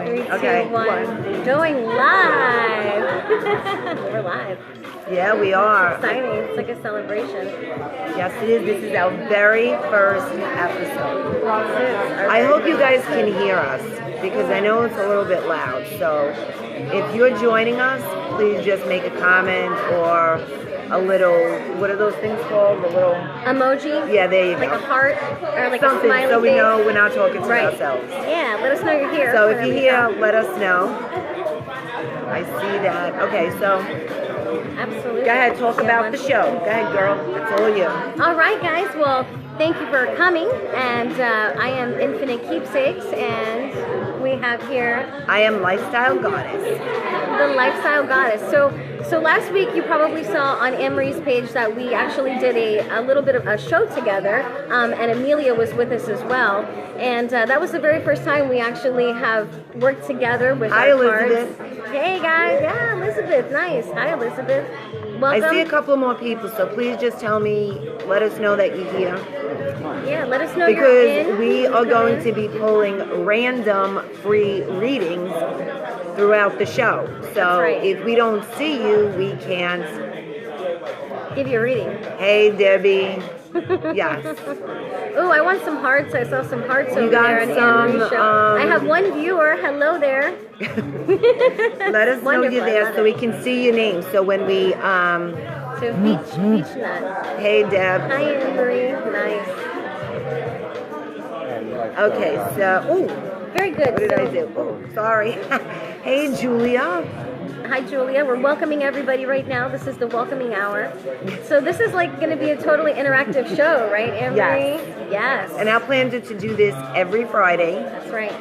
Three, Okay. 2, 1. Going live. We're live. Yeah, we are. Exciting. It's like a celebration. Yes, it is. This is our very first episode. I hope you guys can hear us because I know it's a little bit loud. So if you're joining us, please just make a comment or a little, what are those things called? A little emoji? Yeah, there you like go. Like a heart or like something, a smiley so we face. know we're not talking to right. ourselves. Yeah, let us know you're here. So if you're here, let us know. I see that. Okay, so absolutely. Go ahead, talk about the show. Go ahead, girl. It's all you. All right, guys. Well, thank you for coming. And I am Infinite Keepsakes, and we have here... I am Lifestyle Goddess. The Lifestyle Goddess. So last week you probably saw on Anne-Marie's page that we actually did a little bit of a show together, and Amelia was with us as well. And that was the very first time we actually have worked together with Hi, our cards. Elizabeth. Hey guys, yeah, Elizabeth, nice. Hi, Elizabeth. Welcome. I see a couple more people, so please just tell me, let us know that you're here. Yeah, let us know because you're in. we are going to be pulling random free readings throughout the show. So right. If we don't see you, we can't give you a reading. Hey, Debbie. Yes. Oh, I want some hearts. I saw some hearts over got there on some, show. I have one viewer. Hello there. Let us know you're there so we can see your name. So when we so beach nut. Hey, Deb. Hi, Anne-Marie. Nice. Okay, so very good. What did I do? Oh, sorry. Hey, Julia. Hi, Julia. We're welcoming everybody right now. This is the welcoming hour. So this is like going to be a totally interactive show, right, Anne-Marie? Yes. And our plan is to do this every Friday. That's right.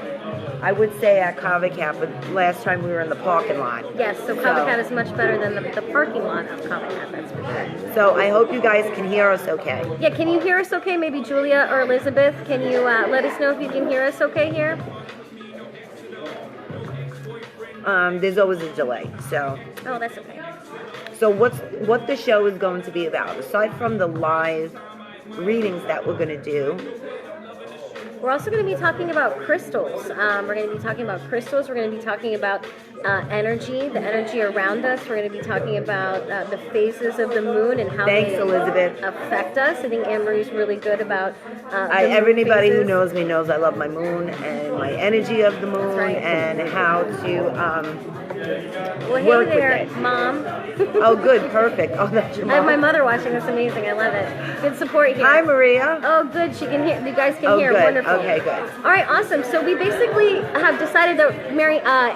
I would say at Kava Kat, but last time we were in the parking lot. Yes, so Kava Kat is much better than the parking lot of Kava Kat, that's for sure. So I hope you guys can hear us okay. Yeah, can you hear us okay? Maybe Julia or Elizabeth, can you let us know if you can hear us okay here? There's always a delay, so. Oh, that's okay. So what the show is going to be about, aside from the live readings that we're going to do, we're also going to be talking about crystals. We're going to be talking about crystals. We're going to be talking about energy, the energy around us. We're going to be talking about the phases of the moon and how they affect us. I think Anne-Marie's really good about everybody who knows me knows I love my moon and my energy of the moon and how to well, work hey there, with it. Mom. Oh, good, perfect. Oh, that's your mom. I have my mother watching. That's amazing. I love it. Good support here. Hi, Maria. Oh, good. She can hear. You guys can hear. Good. Wonderful. Okay, good. All right, awesome. So we basically have decided that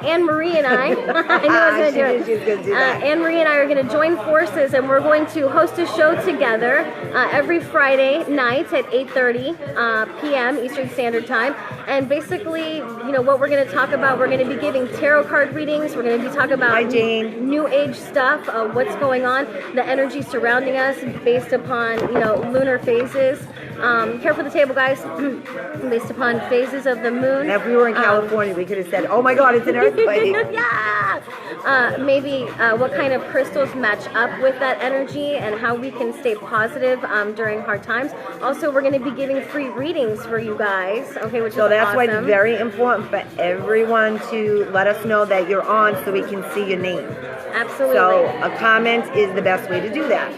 Anne-Marie and I knew I was going to do it. She's going to do that. Anne-Marie and I are going to join forces, and we're going to host a show together every Friday night at 8:30 p.m. Eastern Standard Time. And basically, you know, what we're going to talk about, we're going to be giving tarot card readings. We're going to be talking about new age stuff, what's going on, the energy surrounding us based upon, you know, lunar phases. Care for the table, guys. Based upon phases of the moon. Now, if we were in California, we could have said, oh my God, it's an earthquake. Yeah! Maybe what kind of crystals match up with that energy and how we can stay positive during hard times. Also, we're going to be giving free readings for you guys, okay, which is awesome. So that's why it's very important for everyone to let us know that you're on so we can see your name. Absolutely. So a comment is the best way to do that.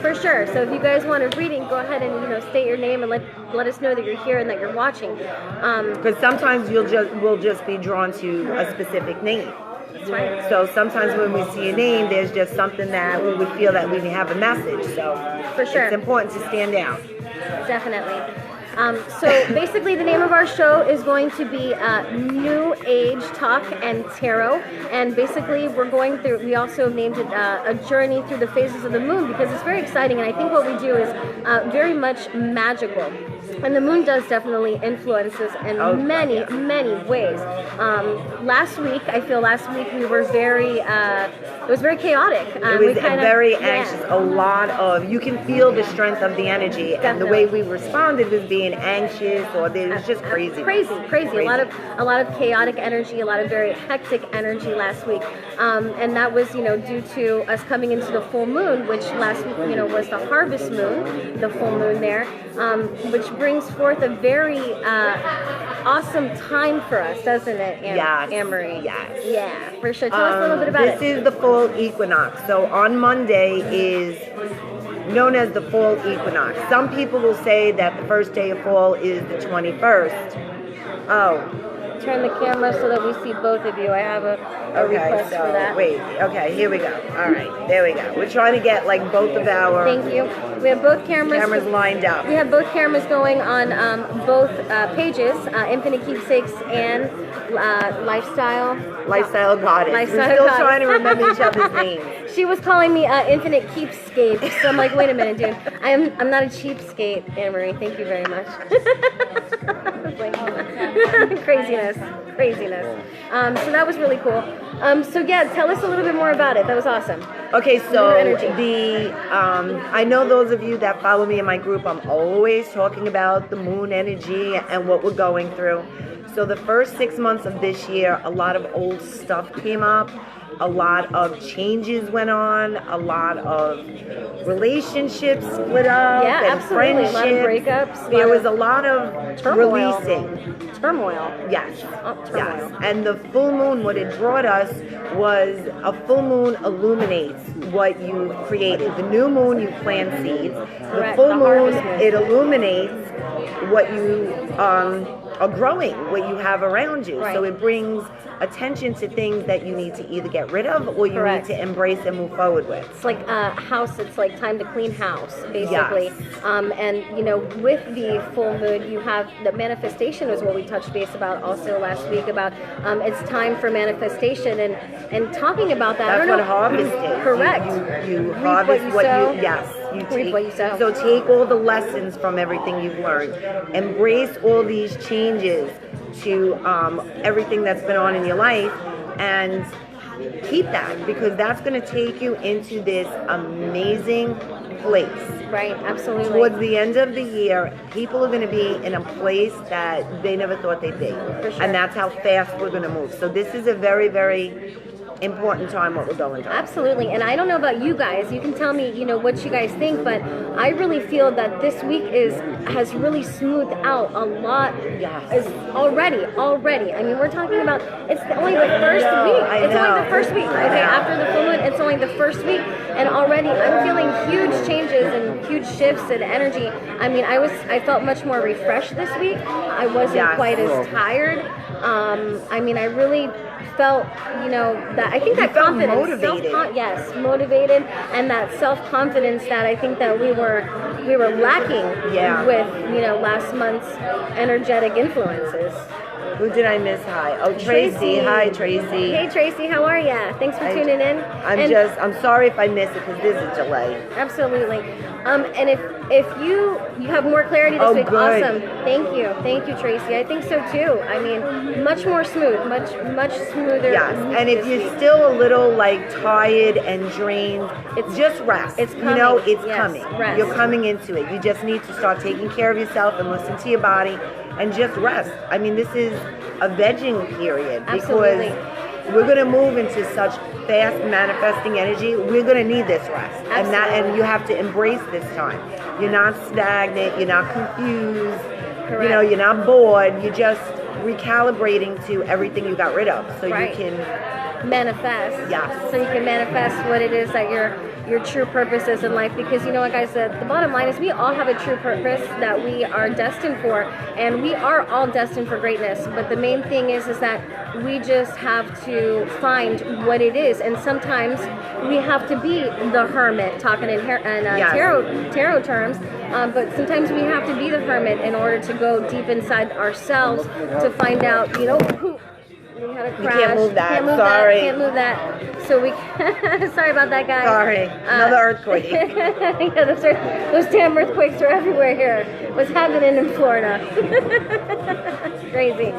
For sure. So if you guys want a reading, go ahead and, you know, state your name and let us know that you're here and that you're watching. Because sometimes we'll just be drawn to a specific name. That's right. So sometimes when we see a name, there's just something that we would feel that we have a message. So for sure, it's important to stand out. Definitely. So basically the name of our show is going to be New Age Talk and Tarot, and basically we're going through, we also named it a journey through the phases of the moon because it's very exciting, and I think what we do is very much magical. And the moon does definitely influence us in many ways. Last week we were very, it was very chaotic. It was very anxious. A lot of, you can feel the strength of the energy, and the way we responded was being anxious, or it was just crazy. Crazy. A lot of chaotic energy, a lot of very hectic energy last week. And that was, you know, due to us coming into the full moon, which last week, you know, was the harvest moon, the full moon there, which brings forth a very awesome time for us, doesn't it, Yes. Anne-Marie? Yes. Yeah, for sure. Tell us a little bit about This is the fall equinox. So on Monday is known as the fall equinox. Some people will say that the first day of fall is the 21st. Oh. Turn the camera so that we see both of you. I have a request for that. Wait, okay, here we go. All right, there we go. We're trying to get like both of our Thank you. We have both cameras lined up. We have both cameras going on both pages, Infinite Keepsakes and Lifestyle Goddess. We're still trying to remember each other's names. She was calling me Infinite Keepsakes, so I'm like, wait a minute, dude. I'm not a cheapskate, Anne-Marie. Thank you very much. Craziness. So that was really cool. So yeah, tell us a little bit more about it. That was awesome. Okay, so I know those of you that follow me in my group, I'm always talking about the moon energy and what we're going through. So the first 6 months of this year, a lot of old stuff came up. A lot of changes went on. A lot of relationships split up. Yeah, and absolutely. Friendships. A lot of breakups. There was a lot of turmoil. releasing. Turmoil. Yes. Turmoil. Yes. And the full moon, what it brought us was a full moon illuminates what you created. The new moon, you plant seeds. Correct. The full The moon, harvest moon. it illuminates what you are growing, what you have around you. Right. So it brings attention to things that you need to either get rid of or you Correct. need to embrace and move forward with. It's like a house. It's like time to clean house, basically. Yes. And with the full moon, you have the manifestation is what we touched base about also last week about it's time for manifestation and talking about that. That's what harvest is. Correct. You Reap harvest what you sow. yes. You Reap what you sow. So take all the lessons from everything you've learned. Embrace all these changes to everything that's been on in your life and keep that, because that's going to take you into this amazing place. Right, absolutely. Towards the end of the year, people are going to be in a place that they never thought they'd be. For sure. And that's how fast we're going to move. So this is a very, very important time what we're going through. Absolutely. And I don't know about you guys. You can tell me, what you guys think, but I really feel that this week has really smoothed out a lot. Yes. Is already. I mean, we're talking about it's only the first week. It's only the first week. Okay, after the full moon, it's only the first week, and already I'm feeling huge changes and huge shifts in energy. I mean, I felt much more refreshed this week. I wasn't quite as tired. I mean, I really felt, that I think that confidence, motivated. Motivated, and that self-confidence that I think that we were lacking with, last month's energetic influences. Who did I miss? Hi. Oh, Tracy. Hi, Tracy. Hey, Tracy. How are ya? Thanks for tuning in. I'm sorry if I missed it because there's a delay. Absolutely. And if you have more clarity this week, good. awesome. Thank you, Tracy. I think so too. I mean, much more smooth, much smoother. Yes, and if you're still a little tired and drained, just rest. It's coming. It's Yes, coming. rest. You're coming into it. You just need to start taking care of yourself and listen to your body and just rest. I mean, this is a vegging period Absolutely. because we're going to move into such fast manifesting energy. We're going to need this rest. And you have to embrace this time. You're not stagnant, you're not confused. Correct. You're not bored. You're just recalibrating to everything you got rid of so you can manifest. Yes. So you can manifest what it is that your true purpose is in life, because you know what, guys, the bottom line is we all have a true purpose that we are destined for, and we are all destined for greatness. But the main thing is that we just have to find what it is, and sometimes we have to be the hermit, talking in tarot terms. But sometimes we have to be the hermit in order to go deep inside ourselves to find out, who. We had a crash. You can't move that. Can't move that. So we. Sorry about that, guys. Sorry. Another earthquake. Yeah, those damn earthquakes are everywhere here. What's happening in Florida? Crazy.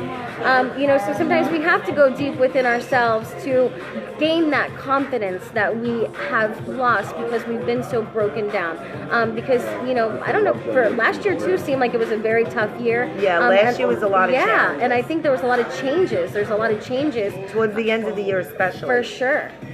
So sometimes we have to go deep within ourselves to gain that confidence that we have lost because we've been so broken down. Because I don't know. For last year too, seemed like it was a very tough year. Yeah, last year was a lot of challenges. And I think there was a lot of changes. There's a lot of changes towards the end of the year, especially.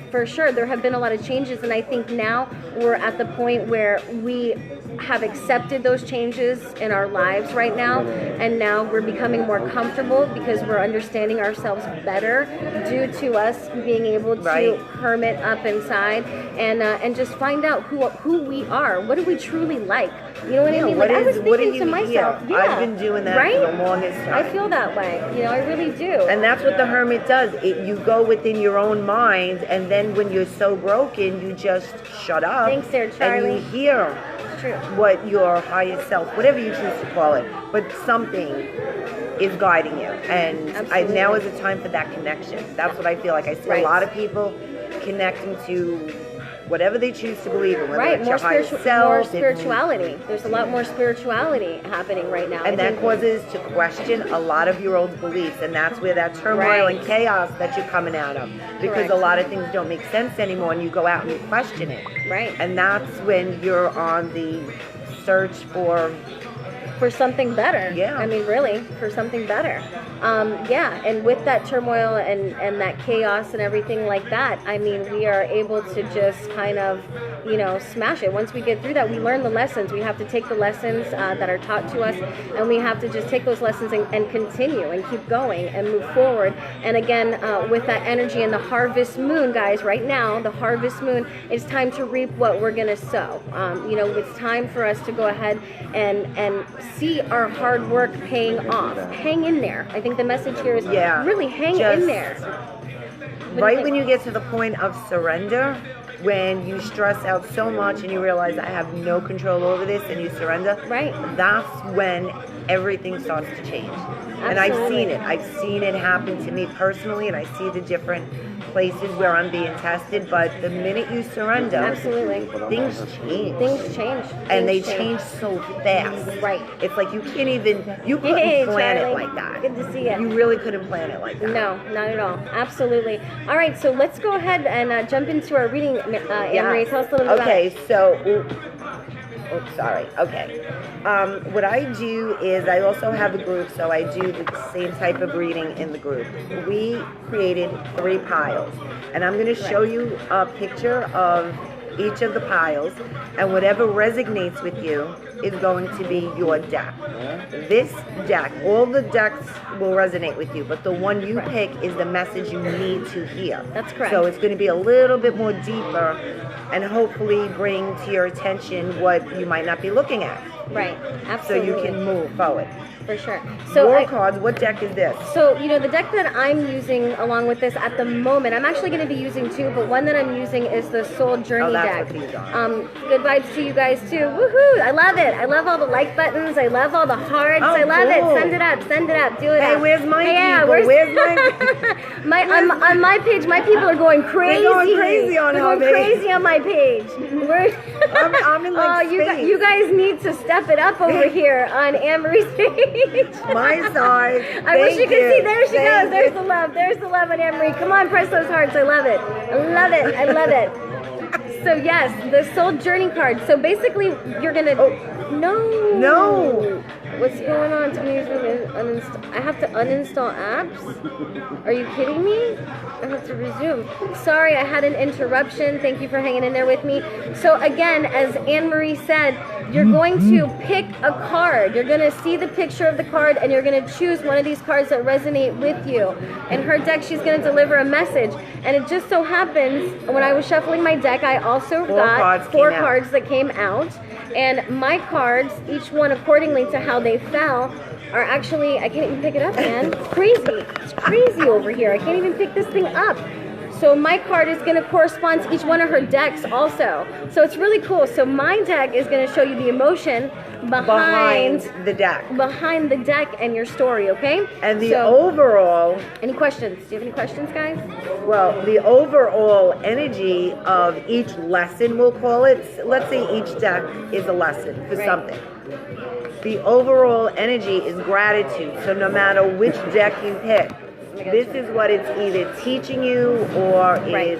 For sure, there have been a lot of changes, and I think now we're at the point where we have accepted those changes in our lives right now, and now we're becoming more comfortable because we're understanding ourselves better due to us being able to hermit up inside and just find out who we are. What do we truly like? You know what I mean? Like, I was thinking to myself, I've been doing that for the longest time. I feel that way. You know, I really do. And that's what the hermit does. You go within your own mind, and then when you're so broken, you just shut up. Thanks, there, Charlie. And you hear what your higher self, whatever you choose to call it, but something is guiding you. And now is the time for that connection. That's what I feel like. I see a lot of people connecting to whatever they choose to believe in, whether it's your higher self. More spirituality. There's a lot more spirituality happening right now. And that causes to question a lot of your old beliefs, and that's where that turmoil and chaos that you're coming out of. Because a lot of things don't make sense anymore, and you go out and you question it. Right. And that's when you're on the search for something better. Yeah. I mean, really, for something better. And with that turmoil and that chaos and everything like that, I mean, we are able to just kind of, smash it. Once we get through that, we learn the lessons. We have to take the lessons that are taught to us, and we have to just take those lessons and continue and keep going and move forward. And again, with that energy and the harvest moon, guys, right now, the harvest moon, it's time to reap what we're going to sow. It's time for us to go ahead and see our hard work paying off. Hang in there. I think the message here is really hang in there. Right when you get to the point of surrender, when you stress out so much and you realize I have no control over this and you surrender, that's when everything starts to change. Absolutely. And I've seen it happen to me personally, and I see the different places where I'm being tested, but the minute you surrender, things change. And they change so fast. Right. It's like you couldn't plan it like that. Good to see you. You really couldn't plan it like that. No, not at all. Absolutely. All right, so let's go ahead and jump into our reading, Anne-Marie. Tell us a little bit about it. What I do is I also have a group, so I do the same type of reading in the group. We created 3 piles, and I'm going to show you a picture of each of the piles, and whatever resonates with you is going to be your deck. This deck, all the decks will resonate with you, but the one you pick is the message you need to hear. That's correct. So it's going to be a little bit more deeper and hopefully bring to your attention what you might not be looking at. Right, absolutely. So you can move forward. For sure. So cards, what deck is this? So, the deck that I'm using along with this at the moment, I'm actually going to be using 2, but one that I'm using is the Soul Journey deck. Good vibes to you guys too. Woohoo! I love it. I love all the like buttons. I love all the hearts. I love it. Send it up. Do it up. Hey, where's my people? Where's my on my page, my people are going crazy. They're going crazy on her page. Crazy on my page. I'm in space. You guys need to step it up over here on Anne-Marie's page. My side. I wish you could see. There she goes. There's the love. There's the love on Anne-Marie. Come on, press those hearts. I love it. I love it. So yes, the Soul Journey card. So basically, you're gonna. No. What's going on? I have to uninstall apps? Are you kidding me? I have to resume. Sorry, I had an interruption. Thank you for hanging in there with me. So again, as Anne-Marie said, you're going to pick a card. You're going to see the picture of the card, and you're going to choose one of these cards that resonate with you. In her deck, she's going to deliver a message. And it just so happens, when I was shuffling my deck, I also got 4 cards that came out. And my cards, each one accordingly to how they fell, are actually, I can't even pick it up, man. It's crazy. It's crazy over here. I can't even pick this thing up. So my card is going to correspond to each one of her decks also. So it's really cool. So my deck is going to show you the emotion behind the deck. Behind the deck and your story, okay? And the overall... Any questions? Do you have any questions, guys? Well, the overall energy of each lesson, we'll call it. Let's say each deck is a lesson for something. The overall energy is gratitude. So no matter which deck you pick, this is what it's either teaching you or it's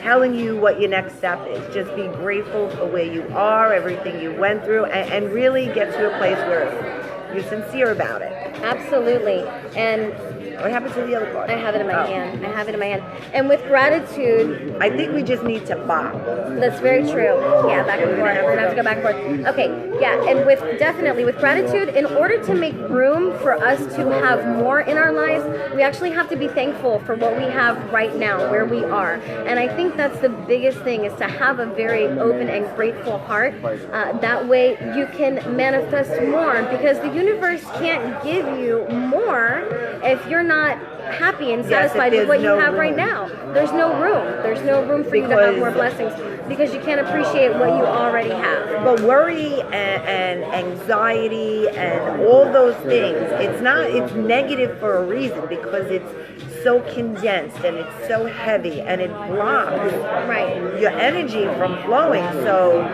telling you what your next step is. Just be grateful for where you are, everything you went through, and really get to a place where you're sincere about it. Absolutely. And What happened to the other card? I have it in my Oh. hand. I have it in my hand. And with gratitude, I think we just need to bop. that's very true. Yeah, back and forth. We're gonna have to go back and forth. Okay, yeah, and with definitely with gratitude, in order to make room for us to have more in our lives, we actually have to be thankful for what we have right now, where we are. And I think that's the biggest thing, is to have a very open and grateful heart. That way you can manifest more, because the universe can't give you more if you're not happy and satisfied with what you have right now. There's no room. There's no room for you to have more blessings, because you can't appreciate what you already have. But worry and anxiety and all those things, it's negative for a reason, because it's so condensed and it's so heavy and it blocks your energy from flowing. So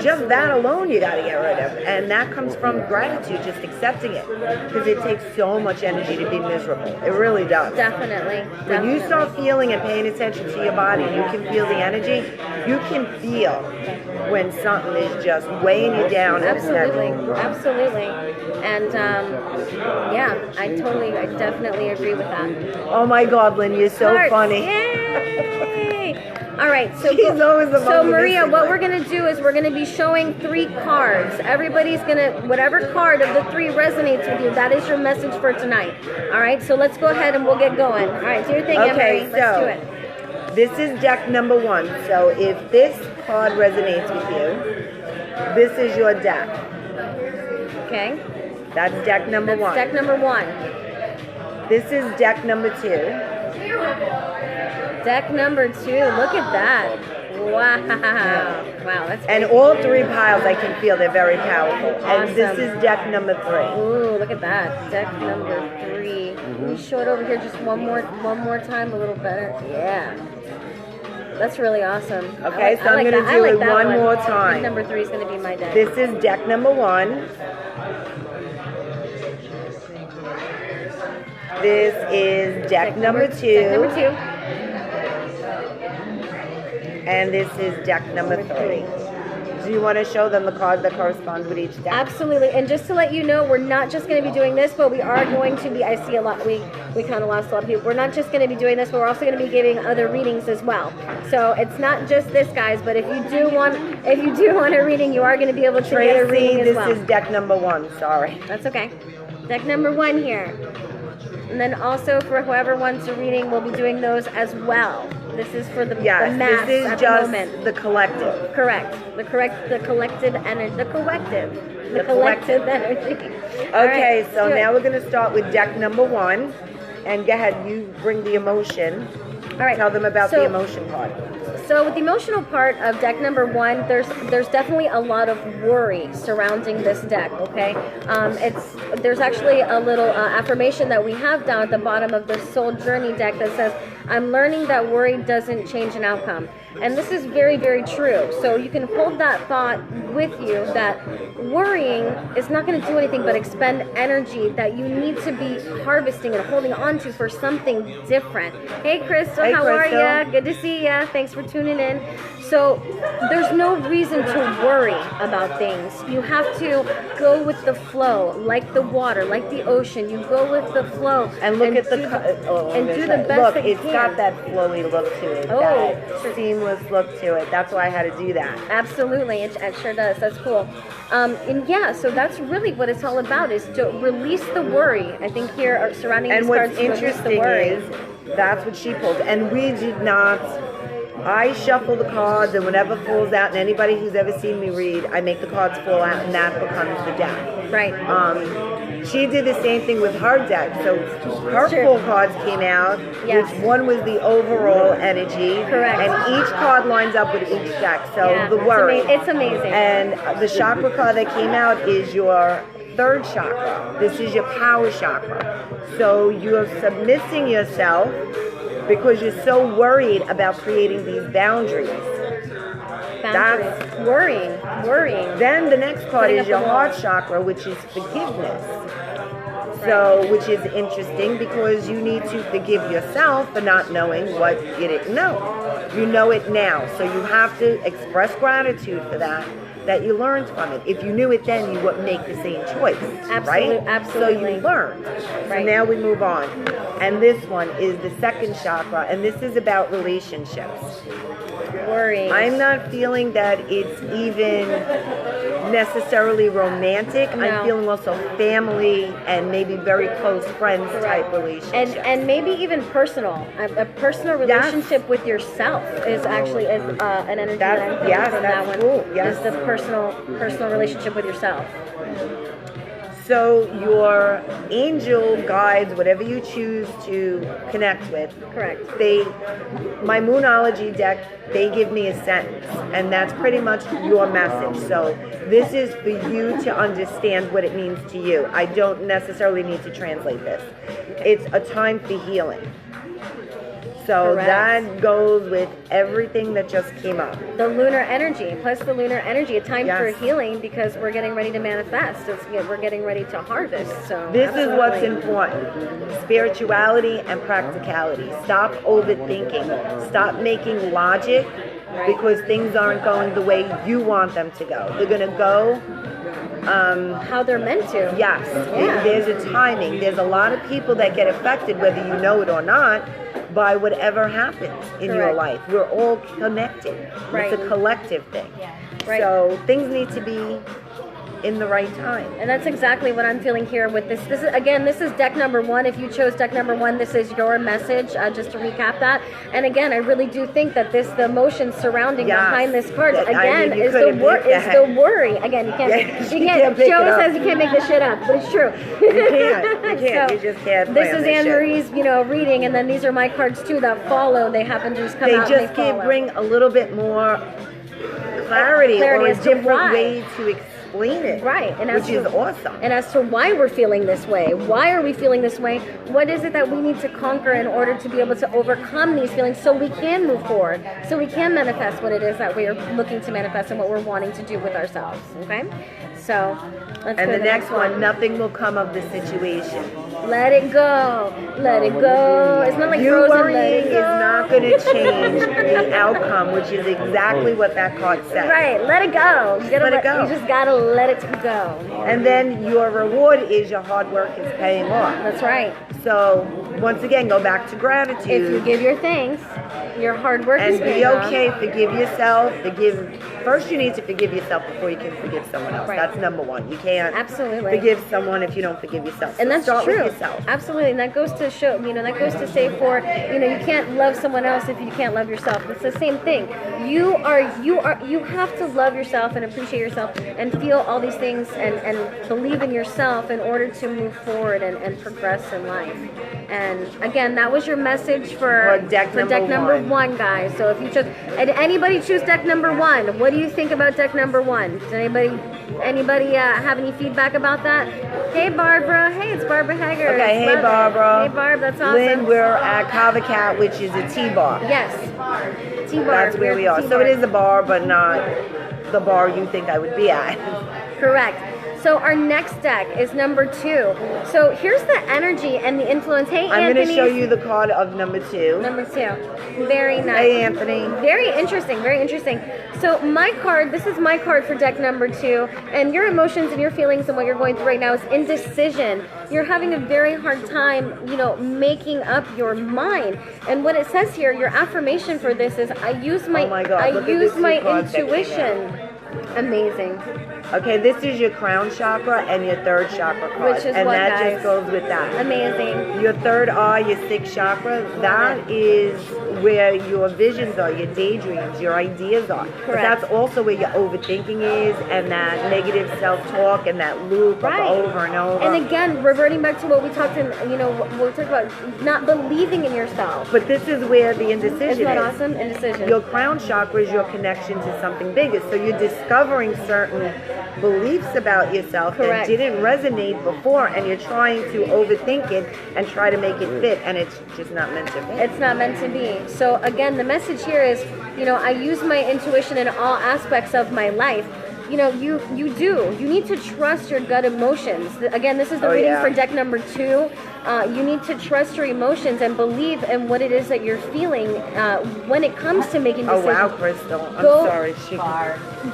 just that alone you got to get rid of, and that comes from gratitude, just accepting it, because it takes so much energy to be miserable. It really does. Definitely. When you start feeling and paying attention to your body, you can feel the energy. You can feel when something is just weighing you down. Absolutely. And yeah, I definitely agree with that. Oh my God, Lynn, you're so funny. Yay! All right, so Maria, what we're gonna do is we're gonna be showing 3 cards. Everybody's gonna, whatever card of the 3 resonates with you, that is your message for tonight. All right, so let's go ahead and we'll get going. All right, do your thing, okay, Emery. Let's do it. This is deck number 1. So if this card resonates with you, this is your deck. Okay. That's deck number 1. Deck number 1. This is deck number 2. Deck number 2. Look at that. Wow. Wow, that's and crazy. all 3 piles, I can feel they're very powerful. Awesome. And this is deck number 3. Ooh, look at that. Deck number 3. Can we show it over here just one more time, a little better? Yeah. That's really awesome. Okay, so I'm going to do it one more time. Deck number 3 is going to be my deck. This is deck number 1. This is deck number 2. Deck number 2. And this is deck number 3. Do you want to show them the cards that correspond with each deck? Absolutely. And just to let you know, we're not just going to be doing this, but we are going to be, I see a lot, we kind of lost a lot of people. We're not just going to be doing this, but we're also going to be giving other readings as well. So it's not just this, guys, but if you do want a reading, you are going to be able to get a reading as well. This is deck number 1, sorry. That's okay. Deck number 1 here. And then also for whoever wants a reading, we'll be doing those as well. This is for the mass this is at just the moment. the collective. Correct. The collective energy. The collective energy. Okay, so now we're going to start with deck number 1. And go ahead, you bring the emotion. All right. Tell them about the emotion part. So with the emotional part of deck number 1, there's definitely a lot of worry surrounding this deck. Okay, there's actually a little affirmation that we have down at the bottom of the Soul Journey deck that says, "I'm learning that worry doesn't change an outcome." And this is very, very true. So you can hold that thought with you, that worrying is not going to do anything but expend energy that you need to be harvesting and holding on to for something different. Hey, Crystal, how are ya? Good to see ya. Thanks for tuning in. So there's no reason to worry about things. You have to go with the flow, like the water, like the ocean. You go with the flow and look at do the best. Look, it's got that flowy look to it. Oh, that seamless look to it. That's why I had to do that. Absolutely, it sure does. That's cool. And yeah, so that's really what it's all about, is to release the worry. I think here surrounding these cards, and what's interesting is that's what she pulled, and we did not. I shuffle the cards, and whatever falls out, and anybody who's ever seen me read, I make the cards fall out, and that becomes the deck. Right. She did the same thing with her deck. So her full cards came out, which one was the overall energy. Correct. And each card lines up with each deck. So the worry. It's amazing. And the chakra card that came out is your 3rd chakra. This is your power chakra. So you're submitting yourself because you're so worried about creating these boundaries. That's worrying. Then the next card is your heart chakra, which is forgiveness. So, which is interesting because you need to forgive yourself for not knowing what you didn't know. You know it now, so you have to express gratitude for that you learned from it. If you knew it then, you wouldn't make the same choice, right? Absolutely. So you learned. So now we move on. And this one is the second chakra, and this is about relationships. Worry. I'm not feeling that it's even necessarily romantic. No. I'm feeling also family and maybe very close friends type relationships. And maybe even personal. A personal relationship with yourself is actually an energy that I'm feeling from that one. Cool. Yes. Is the personal relationship with yourself. So your angel guides, whatever you choose to connect with. Correct. My Moonology deck, they give me a sentence, and that's pretty much your message. So this is for you to understand what it means to you. I don't necessarily need to translate this. It's a time for healing. So Correct. that goes with everything that just came up. The lunar energy, plus the lunar energy, a time Yes. for healing because we're getting ready to manifest. We're getting ready to harvest. So This is what's important. Spirituality and practicality. Stop overthinking. Stop making logic because things aren't going the way you want them to go. They're going to go how they're meant to. yes. Yeah. There's a timing. There's a lot of people that get affected, whether you know it or not, by whatever happens in your life. We're all connected. Right. It's a collective thing. Right. So things need to be in the right time. And that's exactly what I'm feeling here with this. This is deck number 1. If you chose deck number 1, this is your message, just to recap that. And again, I really do think that the emotion surrounding behind this card, again, is the worry. Again, you can't pick Joe it up. says you can't make this shit up, but it's true. You can't. So, You just can't. this plan is this Anne shit. Marie's, reading, and then these are my cards too that follow. They happen to just come out. They and just they can follow. bring a little bit more clarity or a as to different why. way to explain it. Right, and which is awesome. And as to why we're feeling this way, why are we feeling this way? What is it that we need to conquer in order to be able to overcome these feelings so we can move forward, so we can manifest what it is that we are looking to manifest and what we're wanting to do with ourselves, okay? So, let's go And to the next one, nothing will come of the situation. Let it go. Let it go. It's not like You Frozen. Let worrying it is go. not going to change the outcome, which is exactly what that card says. Right, let it go. You gotta Let it go. You just gotta let it go. And then your reward is your hard work is paying off. That's right. So once again, go back to gratitude. If you give your thanks, your hard work is and paying be off. okay. Forgive yourself. First, you need to forgive yourself before you can forgive someone else. Right. That's number one. You can't Absolutely. forgive someone if you don't forgive yourself. And So that's start true. with yourself. Absolutely. And that goes to show, that goes to say for, you can't love someone else if you can't love yourself. It's the same thing. You have to love yourself and appreciate yourself and feel all these things and believe in yourself in order to move forward and progress in life. And again, that was your message for deck number one, guys. So if you chose, and anybody choose deck number 1, what do you think about deck number 1? Does anybody have any feedback about that? Hey, Barbara. Hey, it's Barbara Hager. Okay, hey, Love it. Barbara. Hey, Barb, that's awesome. Lynn, we're at Kava Kat, which is a tea bar. Yes. T-bar. That's where we are. So it is a bar, but not the bar you think I would be at. Correct. So our next deck is number 2. So here's the energy and the influence. Hey, I'm Anthony. going to show you the card of number 2. Number 2. Very nice. Hey, Anthony. Very interesting, very interesting. So my card, this is my card for deck number 2, and your emotions and your feelings and what you're going through right now is indecision. You're having a very hard time, making up your mind. And what it says here, your affirmation for this is, I use my, Oh my God, look at this two cards that came intuition. Amazing. Okay, this is your crown chakra and your third chakra card. Which is and what, that guys? just goes with that. Amazing. Your third eye, your sixth chakra, that is where your visions are, your daydreams, your ideas are. But that's also where your overthinking is and that negative self-talk and that loop of over and over. And again, reverting back to what we talked in, what we talked about, not believing in yourself. But this is where the indecision is. Isn't that awesome? Indecision. Your crown chakra is your connection to something bigger. So you're discovering certain beliefs about yourself that didn't resonate before, and you're trying to overthink it and try to make it fit, and it's just not meant to be. It's not meant to be. So again, the message here is, I use my intuition in all aspects of my life. you need to trust your gut emotions. Again, this is the reading for deck number 2. You need to trust your emotions and believe in what it is that you're feeling when it comes to making decisions. Oh wow, Crystal. I'm sorry.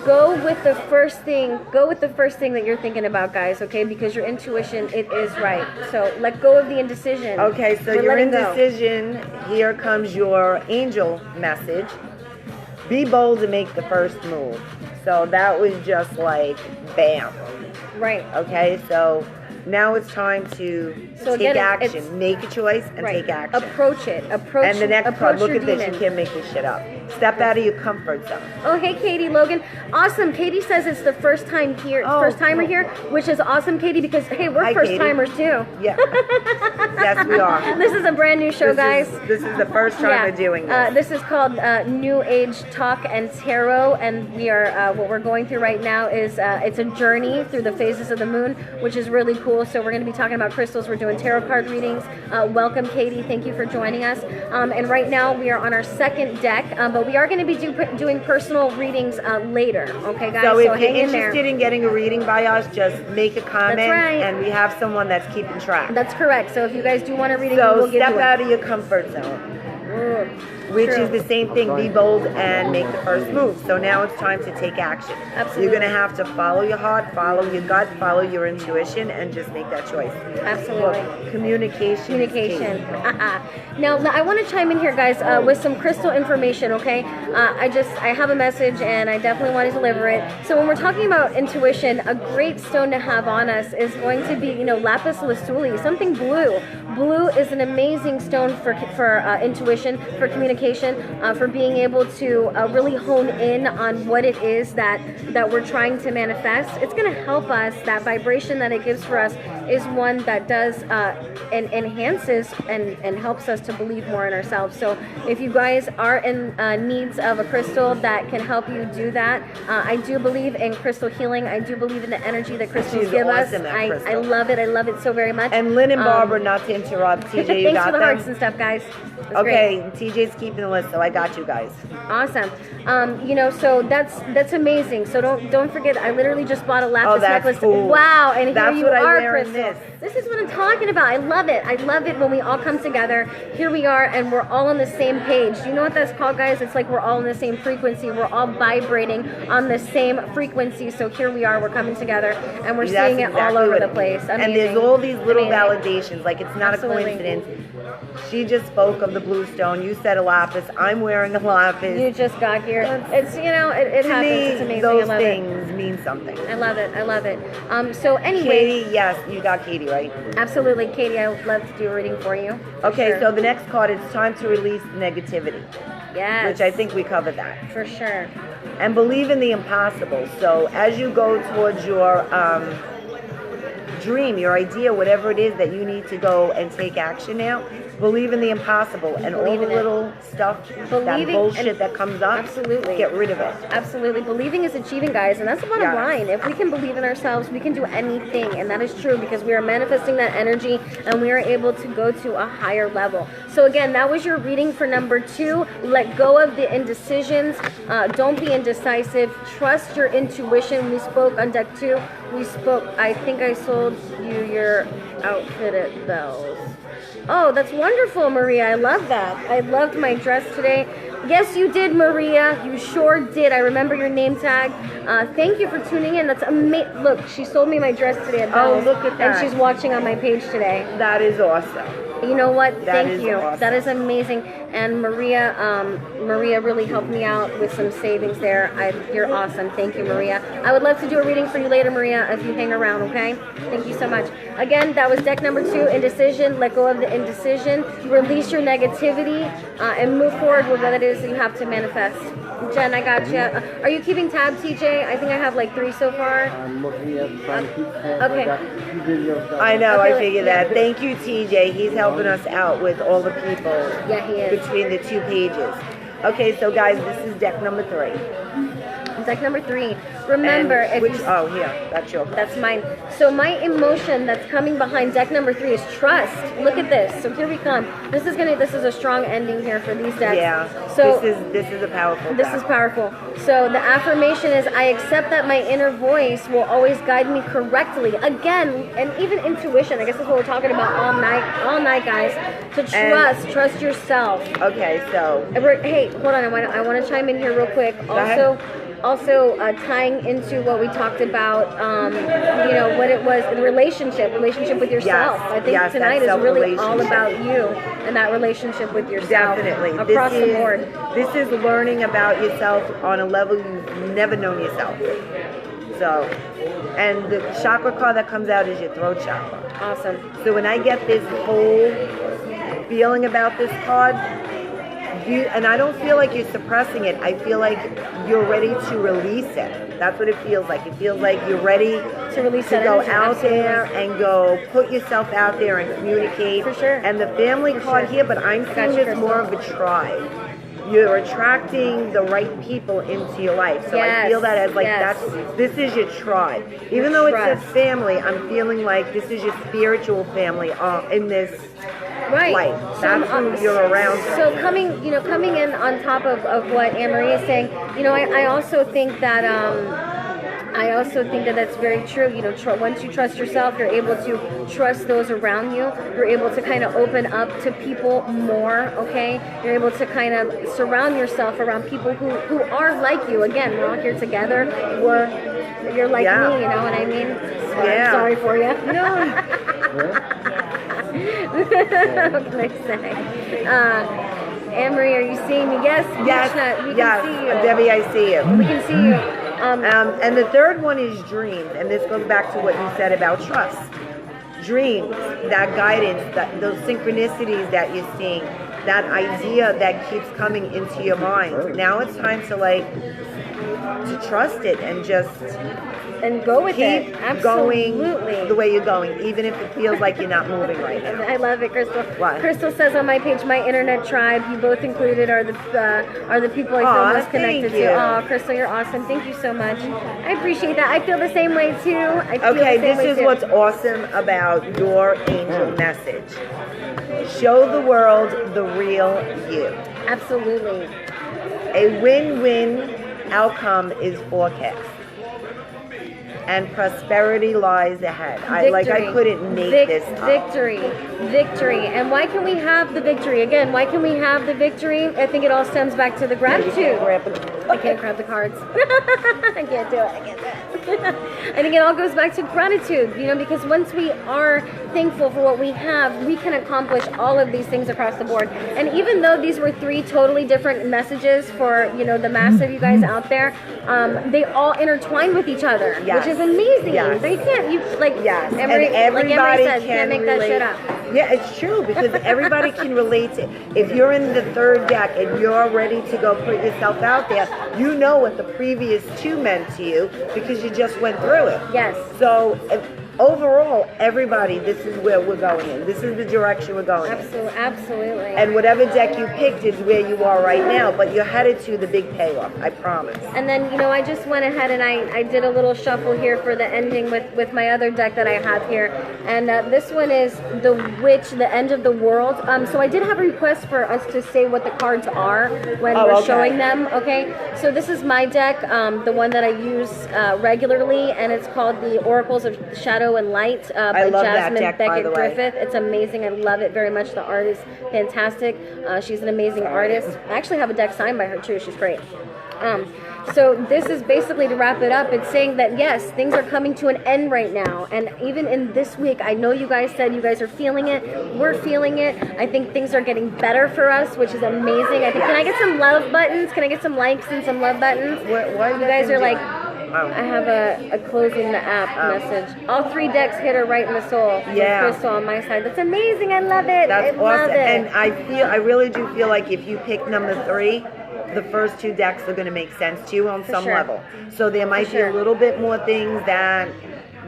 Go with the first thing. Go with the first thing that you're thinking about, guys. Okay, because your intuition, it is right. So let go of the indecision. Okay, so your indecision. Here comes your angel message. Be bold and make the first move. So that was just like bam. Right. Okay, so now it's time to take action. Make a choice and take action. Approach it. Approach. And the next card, look at this. demon. You can't make this shit up. Step out of your comfort zone. Oh, hey, Katie Logan. Awesome. Katie says it's the first time here, first timer here, which is awesome, Katie, because hey, we're first timers too. Yeah. Yes, we are. This is a brand new show, guys. This is the first time we're doing this. This is called New Age Talk and Tarot, and we are what we're going through right now is it's a journey through the phases of the moon, which is really cool. So we're going to be talking about crystals. We're doing tarot card readings. Welcome, Katie. Thank you for joining us. And right now we are on our second deck, but we are going to be doing personal readings later. Okay, guys. So if you're hang interested in getting a reading by us, just make a comment, and we have someone that's keeping track. That's correct. So if you guys do want a reading, we will give you step out of your comfort zone. Which is the same thing. Be bold and make the first move. So now it's time to take action. Absolutely. You're going to have to follow your heart, follow your gut, follow your intuition, and just make that choice. Absolutely. Look, communication. Now, I want to chime in here, guys, with some crystal information, okay? I have a message, and I definitely want to deliver it. So when we're talking about intuition, a great stone to have on us is going to be, lapis lazuli, something blue. Blue is an amazing stone for intuition, for communication, for being able to really hone in on what it is that we're trying to manifest. It's going to help us. That vibration that it gives for us is one that does and enhances and helps us to believe more in ourselves. So if you guys are in needs of a crystal that can help you do that, I do believe in crystal healing. I do believe in the energy that crystals give us. I love it. I love it so very much. And Lynn and Barbara, not to interrupt, TJ, you thanks got for the them? hearts and stuff, guys. Okay, TJ's keeping the list, so I got you guys. Awesome. So that's amazing. So don't forget, I literally just bought a lapis necklace. Cool. Wow, and that's here you are, Crystal. This is what I'm talking about. I love it. I love it when we all come together. Here we are, and we're all on the same page. Do you know what that's called, guys? It's like we're all on the same frequency. We're all vibrating on the same frequency. So here we are. We're coming together, and we're seeing it all over the place. Amazing. And there's all these little validations. Like, it's not a coincidence. She just spoke of the blue stone. You said a lapis. I'm wearing a lapis. You just got here. It's it happens. It's amazing. Those things mean something. I love it. I love it. So anyway, Katie, yes, you got Katie, right? Absolutely, Katie. I would love to do a reading for you. Okay, so the next card is time to release negativity. Yes. Which I think we covered that. For sure. And believe in the impossible. So as you go towards your dream, your idea, whatever it is that you need to go and take action now, believe in the impossible and all the little stuff, that bullshit that comes up, absolutely, get rid of it. Absolutely. Believing is achieving, guys, and that's the bottom line. If we can believe in ourselves, we can do anything, and that is true because we are manifesting that energy and we are able to go to a higher level. So again, that was your reading for number 2. Let go of the indecisions. Don't be indecisive. Trust your intuition. We spoke on deck 2. I think I sold you your outfit at Belle's. Oh, that's wonderful, Maria. I love that. I loved my dress today. Yes, you did, Maria. You sure did. I remember your name tag. Thank you for tuning in. That's amazing. Look, she sold me my dress today at Belle's. Oh, look at that. And she's watching on my page today. That is awesome. You know what? Thank you. Awesome. That is amazing. And Maria really helped me out with some savings there. You're awesome. Thank you, Maria. I would love to do a reading for you later, Maria, if you hang around, okay? Thank you so much. Again, that was deck number 2, indecision. Let go of the indecision. Release your negativity and move forward with what it is that you have to manifest. Jen, I got you. Are you keeping tab, TJ? I think I have like 3 so far. I'm looking at okay. I know, I figured that. Thank you, TJ. He's helping us out with all the people. Yeah, he is. Between the 2 pages. Okay, so guys, this is deck number 3. deck number 3. Remember, And if you oh, here, that's your. that's mine. So my emotion that's coming behind deck number 3 is trust. Look at this. So here we come. This is a strong ending here for these decks. Yeah. So this is a powerful. this is powerful. So the affirmation is, I accept that my inner voice will always guide me correctly. Again, and even intuition. I guess that's what we're talking about all night, guys. To trust yourself. Okay, so. Hey, hold on. I want to chime in here real quick. Also, tying into what we talked about, what it was, the relationship with yourself. Yes, I think tonight is really all relationship. about you and that relationship with yourself. Definitely. Across the board. This is learning about yourself on a level you've never known yourself. So, and the chakra card that comes out is your throat chakra. Awesome. So when I get this whole feeling about this card, and I don't feel like you're suppressing it. I feel like you're ready to release it. That's what it feels like. It feels like you're ready to release to go out there and go put yourself out there and communicate. For sure. And the family card here, but I'm seeing it's more of a tribe. You're attracting the right people into your life. So I feel that as like this is your tribe. Even though it says family, I'm feeling like this is your spiritual family in this life. That's who you're around. So coming in on top of what Anne-Marie is saying, I also think that that's very true. Once you trust yourself, you're able to trust those around you. You're able to kind of open up to people more, okay? You're able to kind of surround yourself around people who are like you. Again, we're all here together. You're like me, you know what I mean? Sorry for you. What can I say? Anne-Marie, are you seeing me? Yes. We can see you. Debbie, I see you. We can see you. And the third one is dreams, and this goes back to what you said about trust. Dreams, that guidance, those synchronicities that you're seeing, that idea that keeps coming into your mind. Now it's time to trust it and just go with it. Keep going the way you're going, even if it feels like you're not moving right now. I love it, Crystal. What? Crystal says on my page, my internet tribe, you both included, are the people I feel most connected to. Oh, Crystal, you're awesome. Thank you so much. I appreciate that. I feel the same way too. This is what's awesome about your angel message. Show the world the real you. Absolutely. A win-win outcome is forecast. And prosperity lies ahead. I couldn't make this up. Victory. And why can we have the victory? Again, why can we have the victory? I think it all stems back to the gratitude. I can't grab the cards. I can't do it. I think it all goes back to gratitude, because once we are thankful for what we have, we can accomplish all of these things across the board. And even though these were 3 totally different messages for, the mass of you guys out there, they all intertwine with each other, which is amazing. Yes. They can't, and everybody says, can't make that shit up. Yeah, it's true, because everybody can relate to. If you're in the third deck and you're ready to go put yourself out there, you know what the previous 2 meant to you because you just went through it. Yes. So overall, everybody, this is where we're going in. This is the direction we're going in. Absolutely. And whatever deck you picked is where you are right now, but you're headed to the big payoff, I promise. And then, I just went ahead and I did a little shuffle here for the ending with my other deck that I have here. And this one is the Witch, the End of the World. So I did have a request for us to say what the cards are when we're showing them, okay? So this is my deck, the one that I use regularly, and it's called the Oracles of Shadow and Light by Jasmine Beckett Griffith. It's amazing. I love it very much. The art is fantastic. She's an amazing artist. I actually have a deck signed by her too. She's great. So this is basically, to wrap it up, it's saying that yes, things are coming to an end right now. And even in this week, I know you guys said you guys are feeling it. We're feeling it. I think things are getting better for us, which is amazing. I think, can I get some love buttons? Can I get some likes and some love buttons? What you guys are like, I have a closing the app message. All 3 decks hit her right in the soul. Yeah. Crystal on my side. That's amazing. I love it. That's I love awesome. it. And I really do feel like if you pick number 3, the first 2 decks are going to make sense to you on some level. So there might be a little bit more things that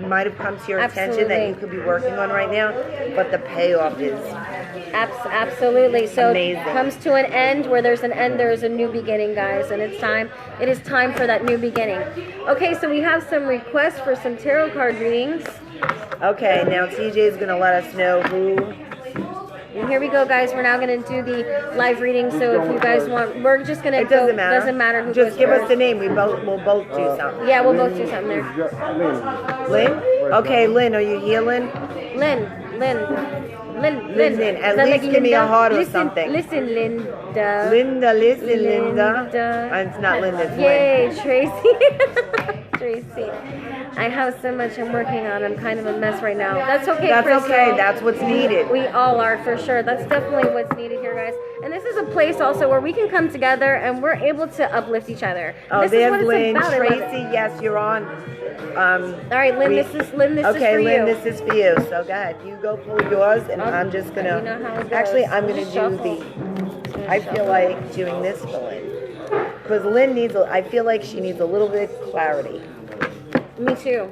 might have come to your attention that you could be working on right now, but the payoff is Absolutely. So Amazing. it comes to an end. Where there's an end, there is a new beginning, guys. And it's time. It is time for that new beginning. Okay, so we have some requests for some tarot card readings. Okay, now TJ is going to let us know who. And here we go, guys. We're now going to do the live reading. So if you guys want, we're just going to It doesn't matter. Doesn't matter who Just goes give first. us the name. We'll both do something. Yeah, we'll both do something there. Lynn? Okay, Lynn, are you here, Lynn? Lynn. Lynn. At Does that least make give me a Linda? heart or Listen, something. Listen, Linda. Listen, Linda. Linda. It's not Linda, it's Yay, Lynn. Tracy. Tracy. I have so much I'm working on. I'm kind of a mess right now. That's okay, That's Crystal. okay. That's what's needed. We all are, for sure. That's definitely what's needed here, guys. And this is a place also where we can come together and we're able to uplift each other. Oh, this there's is what Lynn. it's about. Tracy, yes, you're on. All right, Lynn, this is okay, for Lynn, you. this is for you. So go ahead. You go pull yours, and I'm just going You know how it to... goes. Actually, I'm going to do Shuffle. I feel like doing this for Lynn. Because Lynn needs... I feel like she needs a little bit of clarity. Me too.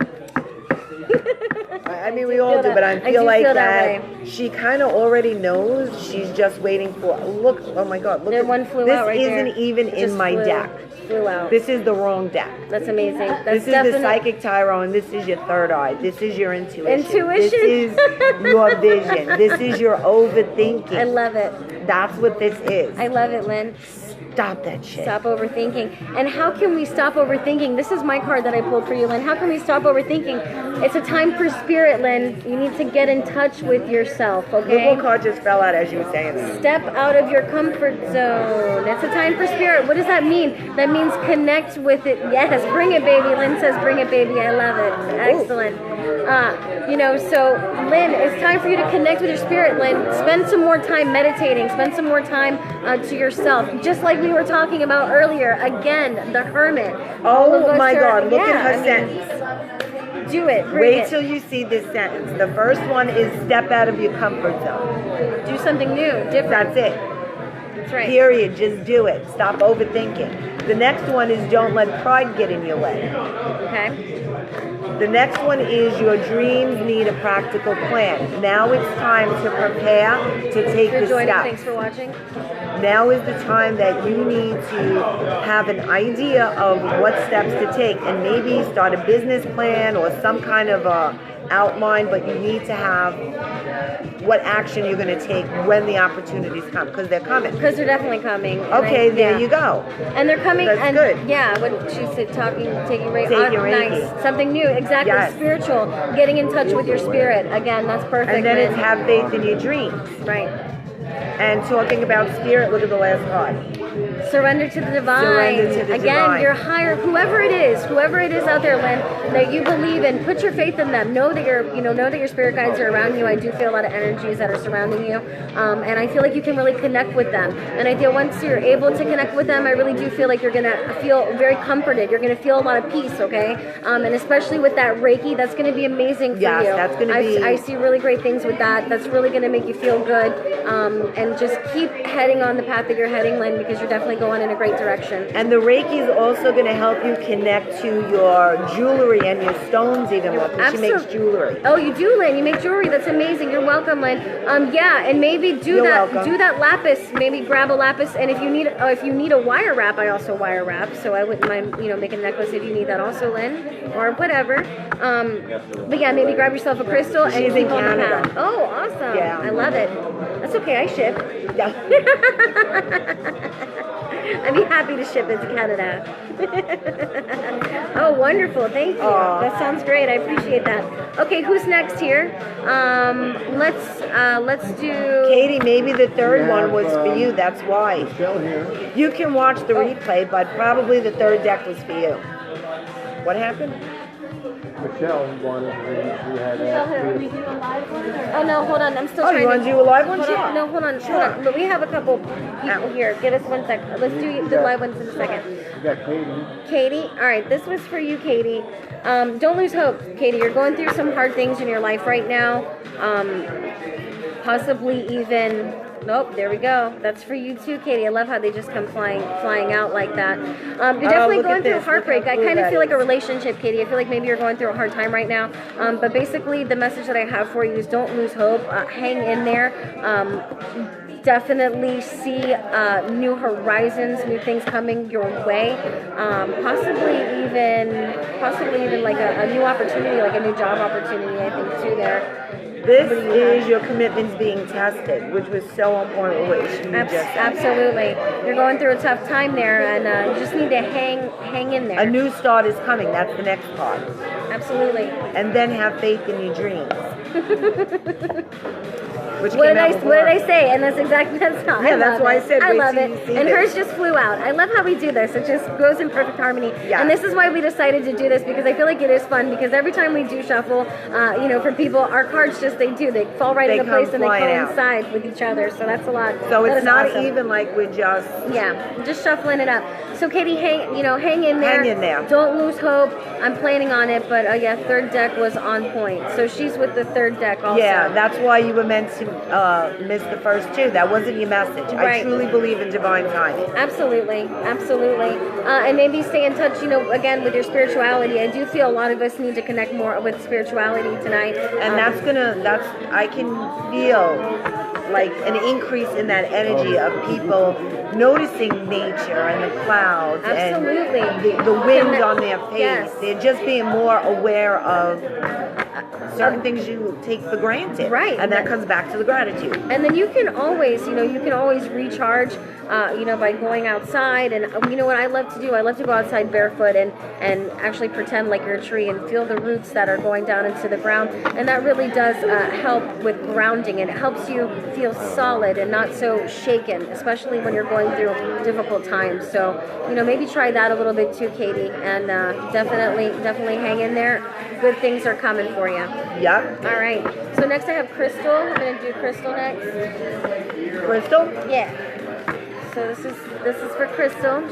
I mean, we all do, but I feel like that she kind of already knows. She's just waiting for... Look, oh my God. Look, There one flew out right there. This isn't even It in just my deck. Flew out. This is the wrong deck. That's amazing. That's This is the psychic tarot, and this is your third eye. This is your intuition. This is your vision. This is your overthinking. I love it. That's what this is. I love it, Lynn. Stop that shit. Stop overthinking. And how can we stop overthinking? This is my card that I pulled for you, Lynn. How can we stop overthinking? It's a time for spirit, Lynn. You need to get in touch with yourself, okay? Look what card just fell out as you were saying that. Step out of your comfort zone. It's a time for spirit. What does that mean? That means connect with it. Yes, bring it, baby. Lynn says, bring it, baby. I love it. Excellent. So Lynn, it's time for you to connect with your spirit, Lynn. Spend some more time meditating. Spend some more time to yourself. Just like we were talking about earlier. Again, the hermit. Oh my God, look at her sentence. Do it. Wait till you see this sentence. The first one is step out of your comfort zone. Do something new, different. That's it. That's right. Period. Just do it. Stop overthinking. The next one is don't let pride get in your way. Okay. The next one is your dreams need a practical plan. Now it's time to prepare to take the steps. Thanks for watching. Now is the time that you need to have an idea of what steps to take and maybe start a business plan or some kind of a outline, but you need to have what action you're going to take when the opportunities come, because they're coming. Because they're definitely coming. Okay, there you go. And they're coming. That's and good. Yeah, what she said, taking Reiki. Reiki. Nice. Something new. Exactly. Yes. Spiritual. Getting in touch with your spirit. Again, that's perfect. And then it's have faith in your dreams. Right. And talking about spirit, look at the last card. Surrender to the divine. Surrender to the Again, divine. you're higher. Whoever it is out there, Lynn, that you believe in, put your faith in them. Know that your spirit guides are around you. I do feel a lot of energies that are surrounding you, and I feel like you can really connect with them. And I feel once you're able to connect with them, I really do feel like you're gonna feel very comforted. You're gonna feel a lot of peace. Okay, and especially with that Reiki, that's gonna be amazing for you. Yes, that's gonna be. I see really great things with that. That's really gonna make you feel good, and just keep heading on the path that you're heading, Lynn, because you're definitely going in a great direction. And the Reiki is also going to help you connect to your jewelry and your stones even more, because she makes jewelry. Oh, you do, Lynn? You make jewelry? That's amazing. You're welcome, Lynn. Yeah, and maybe do that lapis. Maybe grab a lapis, and if you need a wire wrap, I also wire wrap. So I wouldn't mind, making a necklace if you need that also, Lynn, or whatever. But yeah, maybe grab yourself a crystal and keep on the path. Oh, awesome! Yeah. I love it. That's okay. I ship. Yeah. I'd be happy to ship it to Canada. Oh, wonderful. Thank you. That sounds great. I appreciate that. Okay, who's next here? Let's do... Katie, maybe the third one was for you. That's why. You can watch the replay, but probably the third deck was for you. What happened? Michelle wanted we had Oh, no, hold on. I'm still trying you want to do a live one? Hold Sure. on. No, hold on. But we have a couple people here. Give us 1 second. Let's do the live ones in a second. We got Katie. Katie, all right, this was for you, Katie. Don't lose hope, Katie. You're going through some hard things in your life right now. Possibly even Nope, there we go. That's for you too, Katie. I love how they just come flying out like that. You're definitely look at going through this. heartbreak. Look how I kind of cool feel that like a is. relationship, Katie. I feel like maybe you're going through a hard time right now. But basically, the message that I have for you is don't lose hope. Hang in there. Definitely see new horizons, new things coming your way. Possibly even like a new opportunity, like a new job opportunity. I think too there. This is your commitments being tested, which was so important what you just said. Absolutely. You're going through a tough time there, and you just need to hang in there. A new start is coming. That's the next part. Absolutely. And then have faith in your dreams. What did I say? And that's exactly how. Yeah, that's why I said. I wait love till it. you see And this. hers just flew out. I love how we do this. It just goes in perfect harmony. Yeah. And this is why we decided to do this, because I feel like it is fun. Because every time we do shuffle, for people, our cards they fall right into place and they coincide with each other. So that's a lot. So That it's is not awesome. even like we're just. Yeah, just shuffling it up. So Katie, hang in there. Hang in there. Don't lose hope. I'm planning on it, but third deck was on point. So she's with the third deck also. Yeah, that's why you were meant to miss the first two. That wasn't your message. I Right. truly believe in divine timing. Absolutely. And maybe stay in touch, again, with your spirituality. I do feel a lot of us need to connect more with spirituality tonight. And I can feel like an increase in that energy of people noticing nature and the clouds Absolutely. and the wind on their face. Yes. They're just being more aware of certain things you take for granted. Right. And that comes back to the gratitude. And then you can always recharge, by going outside. And you know what I love to do? I love to go outside barefoot and actually pretend like you're a tree and feel the roots that are going down into the ground. And that really does help with grounding, and it helps you feel solid and not so shaken, especially when you're going through difficult times. So, maybe try that a little bit too, Katie. And definitely hang in there. Good things are coming for you. Yep. All right. So next I have Crystal. I'm going to do Crystal next. Crystal? Yeah. So this is for Crystal.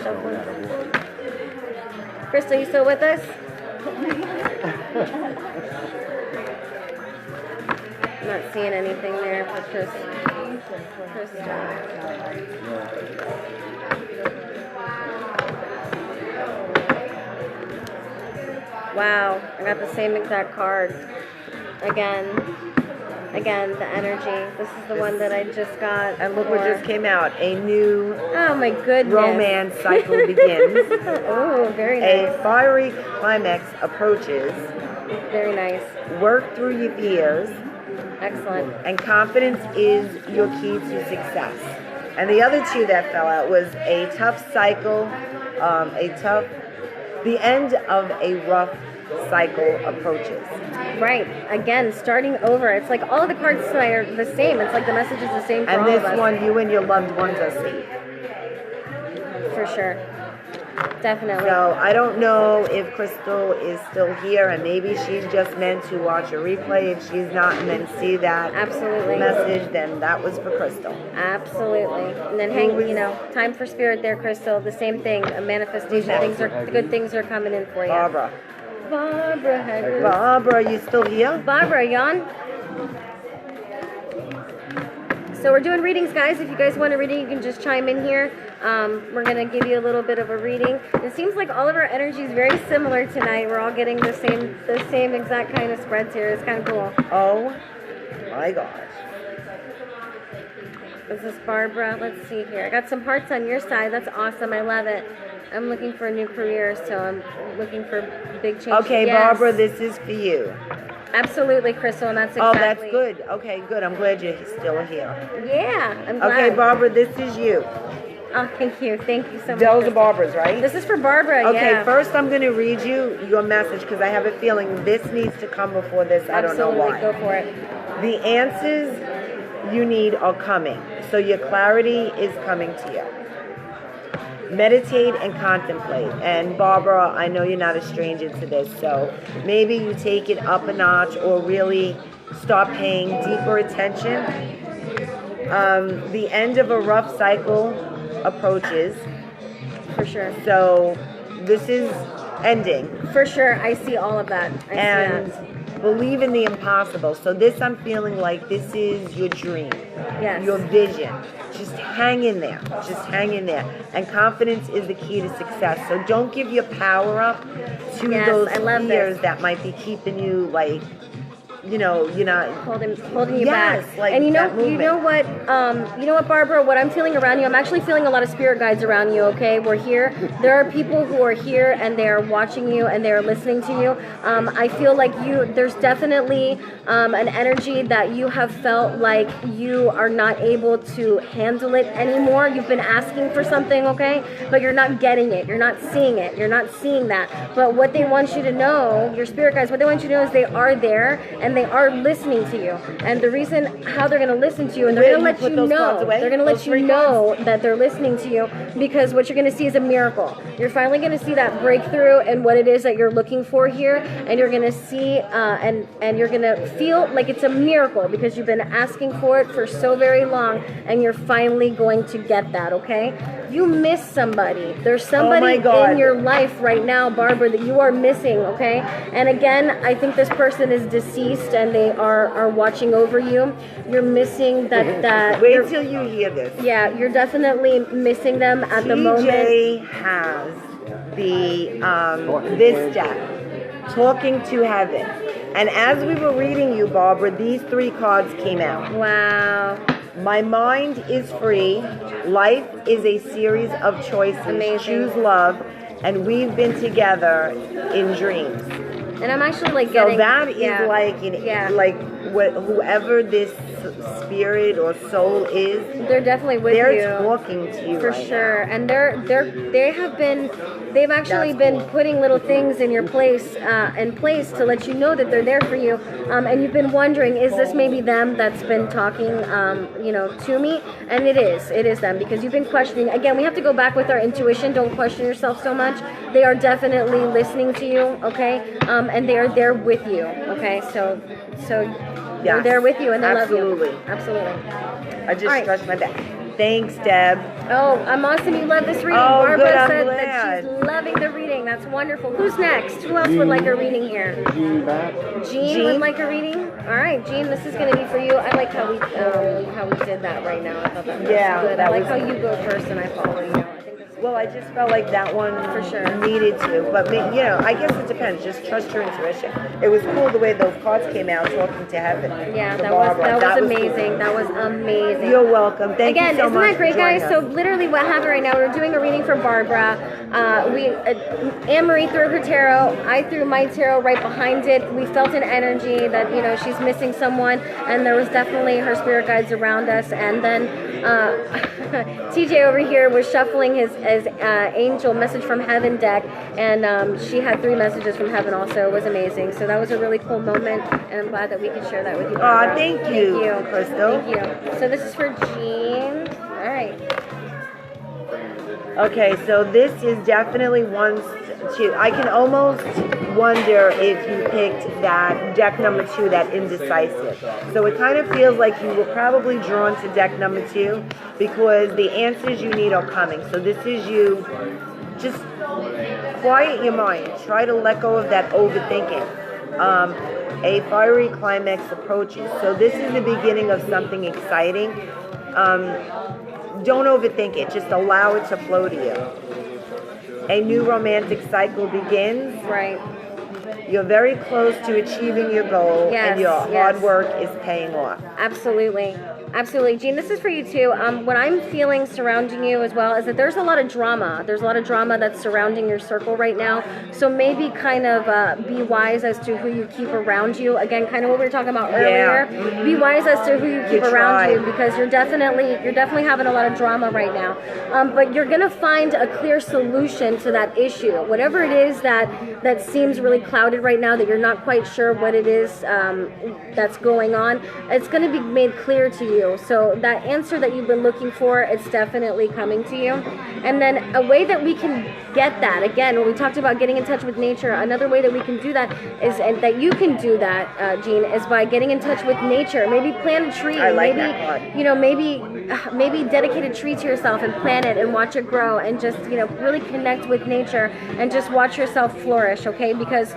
Crystal, you still with us? I'm not seeing anything there for Crystal. Wow, I got the same exact card. Again, the energy. This is the one that I just got. And look what just came out. A new Oh my goodness. romance cycle begins. Oh, very nice. A fiery climax approaches. Very nice. Work through your fears. Excellent. And confidence is your key to success. And the other two that fell out was a tough cycle, the end of a rough cycle approaches. Right. Again, starting over. It's like all of the cards tonight are the same. It's like the message is the same for And all of this us. one, you and your loved ones are safe. For sure. Definitely. So I don't know if Crystal is still here, and maybe she's just meant to watch a replay. If she's not and then see that Absolutely. message, then that was for Crystal. Absolutely. And then time for spirit there, Crystal. The same thing. A manifestation. Good things are coming in for you. Barbara, Barbara, you still here? Barbara, Jan? So we're doing readings, guys. If you guys want a reading, you can just chime in here. We're going to give you a little bit of a reading. It seems like all of our energy is very similar tonight. We're all getting the same exact kind of spreads here. It's kind of cool. Oh my gosh. This is Barbara. Let's see here. I got some hearts on your side. That's awesome. I love it. I'm looking for a new career, so I'm looking for big change. Okay, Yes. Barbara, this is for you. Absolutely, Crystal, and that's Oh, exactly. that's good. Okay, good. I'm glad you're still here. Yeah, I'm glad. Okay, Barbara, this is you. Oh, thank you. Thank you so much. Those are Crystal. Barbara's, right? This is for Barbara, Okay, yeah. first I'm going to read you your message because I have a feeling this needs to come before this. I don't know why. Absolutely, go for it. The answers you need are coming, so your clarity is coming to you. Meditate and contemplate. And Barbara, I know you're not a stranger to this, so maybe you take it up a notch or really start paying deeper attention. The end of a rough cycle approaches. For sure. So this is ending. For sure, I see all of that. I see that. believe in the impossible. So this, I'm feeling like this is your dream, Yes. your vision. Just hang in there. Just hang in there. And confidence is the key to success. So don't give your power up to Yes, those I love fears this. that might be keeping you like, you're not holding you Yes, back. like And you that know movement. what, Barbara, what I'm feeling around you, I'm actually feeling a lot of spirit guides around you, okay? We're here. There are people who are here and they're watching you and they're listening to you. I feel like there's definitely an energy that you have felt like you are not able to handle it anymore. You've been asking for something, okay? But you're not getting it. You're not seeing it. You're not seeing that. But what they want you to know, your spirit guides, what they want you to know is they are there and they are listening to you. And the reason how they're going to listen to you, and they're going to let you know, they're going to let you know that they're listening to you, because what you're going to see is a miracle. You're finally going to see that breakthrough and what it is that you're looking for here, and you're going to see and you're going to feel like it's a miracle because you've been asking for it for so very long, and you're finally going to get that, okay? You miss somebody. There's somebody in your life right now, Barbara, that you are missing, okay? And again, I think this person is deceased and they are watching over you. You're missing that Wait till you hear this. Yeah, you're definitely missing them at the moment. TJ has the Vista, Talking to Heaven. And as we were reading you, Barbara, these 3 cards came out. Wow. My mind is free. Life is a series of choices. Amazing. Choose love. And we've been together in dreams. And I'm actually like getting... So that is like whoever this spirit or soul is, they're definitely with you. They're talking to you for right sure, now. and they've actually been putting little things in your place, to let you know that they're there for you. And you've been wondering, is this maybe them that's been talking, to me? And it is them, because you've been questioning. Again, we have to go back with our intuition. Don't question yourself so much. They are definitely listening to you, okay? And they are there with you, okay? So they're there with you and they love you. Absolutely. I just stretched my back. Thanks, Deb. Oh, I'm awesome. You love this reading. Oh, Barbara good, I'm said glad. that she's loving the reading. That's wonderful. Who's next? Who else would like a reading here? Jean would like a reading? All right, Jean, this is going to be for you. I like how we did that right now. I thought that was good. I like how you go first and I follow you. Well, I just felt like that one for sure needed to, but I guess it depends. Just trust your intuition. It was cool the way those cards came out, Talking to Heaven. Yeah, that was amazing. Cool. That was amazing. You're welcome. Thank you so much. Again, isn't that great, guys? So literally, what happened right now? We're doing a reading for Barbara. Anne-Marie threw her tarot. I threw my tarot right behind it. We felt an energy that she's missing someone, and there was definitely her spirit guides around us. And then TJ over here was shuffling his angel message from heaven deck, and she had 3 messages from heaven also. It was amazing. So that was a really cool moment, and I'm glad that we could share that with you. Oh, thank you, Crystal. Thank you. So this is for Jean. All right. Okay, so this is definitely I can almost wonder if you picked that deck number 2, that indecisive. So it kind of feels like you were probably drawn to deck number 2 because the answers you need are coming. So this is you. Just quiet your mind. Try to let go of that overthinking. A fiery climax approaches. So this is the beginning of something exciting. Don't overthink it. Just allow it to flow to you. A new romantic cycle begins. Right. You're very close to achieving your goal, and your hard work is paying off. Absolutely. Absolutely. Jean, this is for you too. What I'm feeling surrounding you as well is that there's a lot of drama. There's a lot of drama that's surrounding your circle right now. So maybe kind of be wise as to who you keep around you. Again, kind of what we were talking about earlier. Mm-hmm. Be wise as to who you keep around you, because you're definitely having a lot of drama right now. But you're going to find a clear solution to that issue. Whatever it is that seems really clouded right now, that you're not quite sure what it is that's going on, it's going to be made clear to you. you. So that answer that you've been looking for, it's definitely coming to you. And then a way that we can get that, again, when we talked about getting in touch with nature, another way that we can do that is, and that you can do that, Jean, is by getting in touch with nature. Maybe plant a tree. I like maybe, that part. you know, maybe dedicate a tree to yourself and plant it and watch it grow and just, you know, really connect with nature and just watch yourself flourish, okay? Because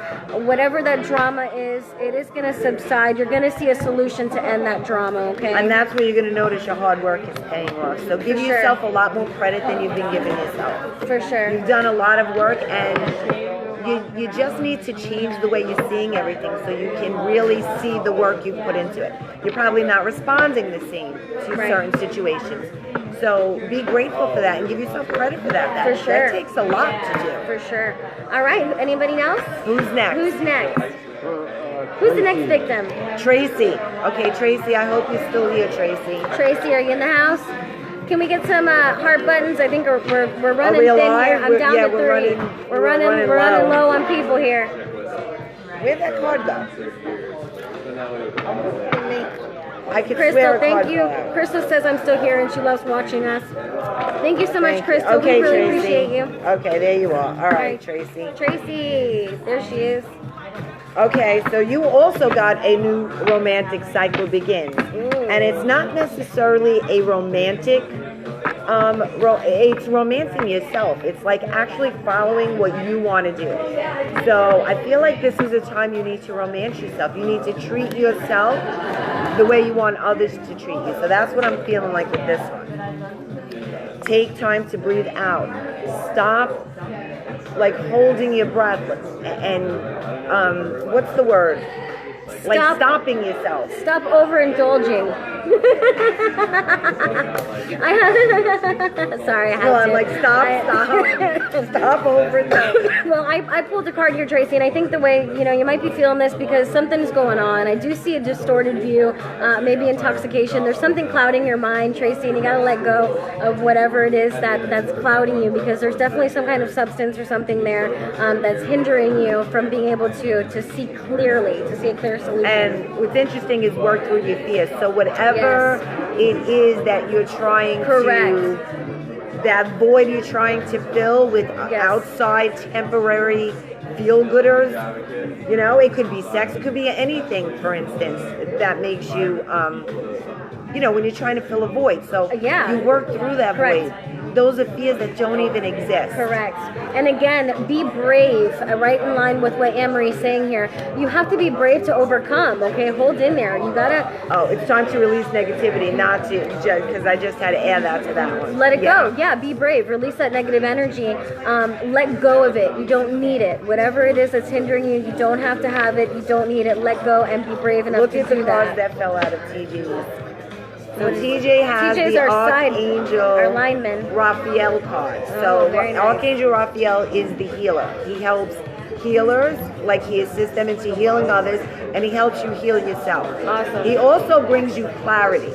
whatever that drama is, it is going to subside. You're going to see a solution to end that drama, okay? And that's where you're going to notice your hard work is paying off. So give yourself a lot more credit than you've been giving yourself. For sure. You've done a lot of work, and you just need to change the way you're seeing everything so you can really see the work you've put into it. You're probably not responding the same to certain situations. So be grateful for that and give yourself credit for that. For sure. That takes a lot to do. For sure. All right. Anybody else? Who's next? Who's next? Who's the next victim? Tracy. Okay, Tracy, I hope you're still here, Tracy. Tracy, are you in the house? Can we get some heart buttons? I think we're running we thin alive? here. I'm down Yeah, to we're 3. running- We're we're running running low on people here. Where'd that card go? I could Crystal, swear a thank card you. fell out. Crystal says I'm still here and she loves watching us. Thank you so much, Thank you. Crystal. Okay, we really Tracy. appreciate you. Okay, there you are. All right, right. Tracy. Tracy, there she is. Okay, so you also got a new romantic cycle begins. And it's not necessarily a romantic, it's romancing yourself. It's like actually following what you want to do. So I feel like this is a time you need to romance yourself. You need to treat yourself the way you want others to treat you. So that's what I'm feeling like with this one. Take time to breathe out. Stop like holding your breath and what's the word? Like stopping yourself. Stop overindulging. Sorry, I had No, to. I'm like, stop overindulging. Well, I pulled a card here, Tracy, and I think the way, you know, you might be feeling this because something's going on. I do see a distorted view, maybe intoxication. There's something clouding your mind, Tracy, and you got to let go of whatever it is that's clouding you, because there's definitely some kind of substance or something there that's hindering you from being able to see clearly, to see a clear solution. And what's interesting is work through your fears. So whatever it is that you're trying to, that void you're trying to fill with outside temporary feel-gooders, you know, it could be sex, it could be anything, for instance, that makes you, you know, when you're trying to fill a void. So you work through that void. Those are fears that don't even exist. Correct. And again, be brave, right in line with what Anne-Marie's saying here. You have to be brave to overcome, okay? Hold in there. You gotta... Oh, it's time to release negativity, not to judge, because I just had to add that to that one. Let it go. Yeah, be brave. Release that negative energy. Let go of it. You don't need it. Whatever it is that's hindering you, you don't have to have it. You don't need it. Let go and be brave enough to do that. Look at the cards that fell out of TJ's. So TJ has TJ's the our Archangel our lineman. Raphael card. So very nice. Archangel Raphael is the healer. He helps healers, like he assists them into healing others, and he helps you heal yourself. Awesome. He also brings you clarity.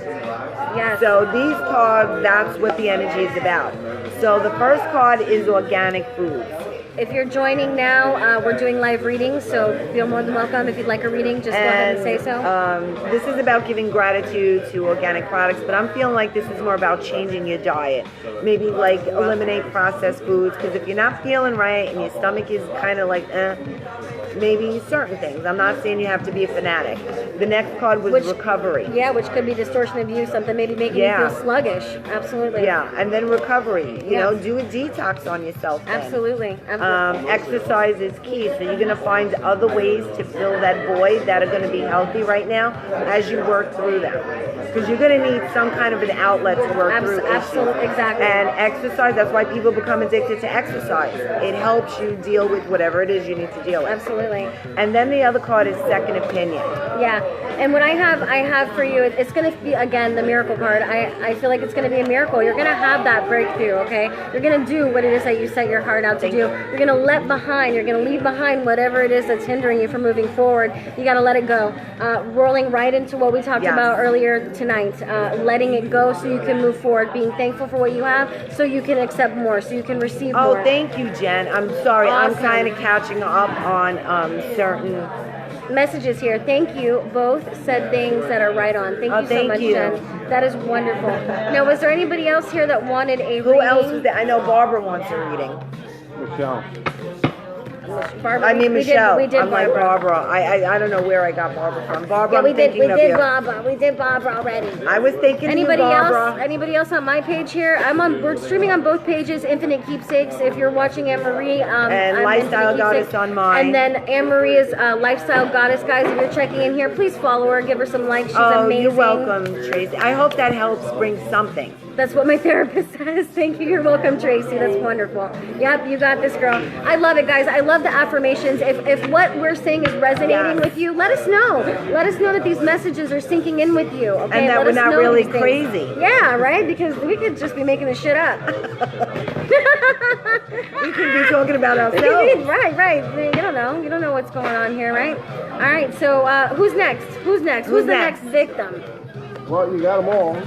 Yes. So these cards, that's what the energy is about. So the first card is organic foods. If you're joining now, we're doing live readings, so feel more than welcome. If you'd like a reading, just go ahead and say so. This is about giving gratitude to organic products, but I'm feeling like this is more about changing your diet. Maybe like eliminate processed foods, because if you're not feeling right and your stomach is kind of like, maybe certain things. I'm not saying you have to be a fanatic. The next card was recovery. Yeah, which could be distortion of view, something maybe making you feel sluggish. Absolutely. Yeah, and then recovery. You know, do a detox on yourself. Then. Absolutely. Exercise is key. So you're going to find other ways to fill that void that are going to be healthy right now as you work through them. Because you're going to need some kind of an outlet to work through. Absolutely, exactly. And exercise, that's why people become addicted to exercise. It helps you deal with whatever it is you need to deal with. Absolutely. And then the other card is second opinion. Yeah. And what I have for you, it's going to be, again, the miracle card. I feel like it's going to be a miracle. You're going to have that breakthrough, okay? You're going to do what it is that you set your heart out to do. You're going to let behind, you're going to leave behind whatever it is that's hindering you from moving forward. You got to let it go. Rolling right into what we talked about earlier tonight. Letting it go so you can move forward. Being thankful for what you have so you can accept more, so you can receive more. Oh, thank you, Jen. I'm sorry. Awesome. I'm kind of catching up on certain messages here. Thank you. Both said things that are right on. Thank you so thank much, you. Jen. That is wonderful. Now, was there anybody else here that wanted a Who reading? else was there? I know Barbara wants a reading. Michelle. Barbara, I mean, Michelle. We did I'm like Barbara. I don't know where I got Barbara from. Barbara, Yeah, we I'm did. thinking We of did you. Barbara. We did Barbara already. I was thinking Anybody of you, Barbara. else? Anybody else on my page here? We're streaming on both pages. Infinite Keepsakes. If you're watching Anne Marie, And I'm Lifestyle Infinite Goddess Keepsakes. on mine. And then Anne Marie is Lifestyle Goddess, guys. If you're checking in here, please follow her. Give her some likes. She's amazing. You're welcome, Tracy. I hope that helps bring something. That's what my therapist says. Thank you. You're welcome, Tracy. That's wonderful. Yep, you got this, girl. I love it, guys. I love the affirmations. If what we're saying is resonating with you, let us know. Let us know that these messages are sinking in with you. Okay? And that Let we're us not know really these things. crazy. Yeah, right? Because we could just be making this shit up. We could be talking about ourselves. Right. You don't know. You don't know what's going on here, right? All right. So who's next? Who's next? Who's the next victim? Well, you got them all.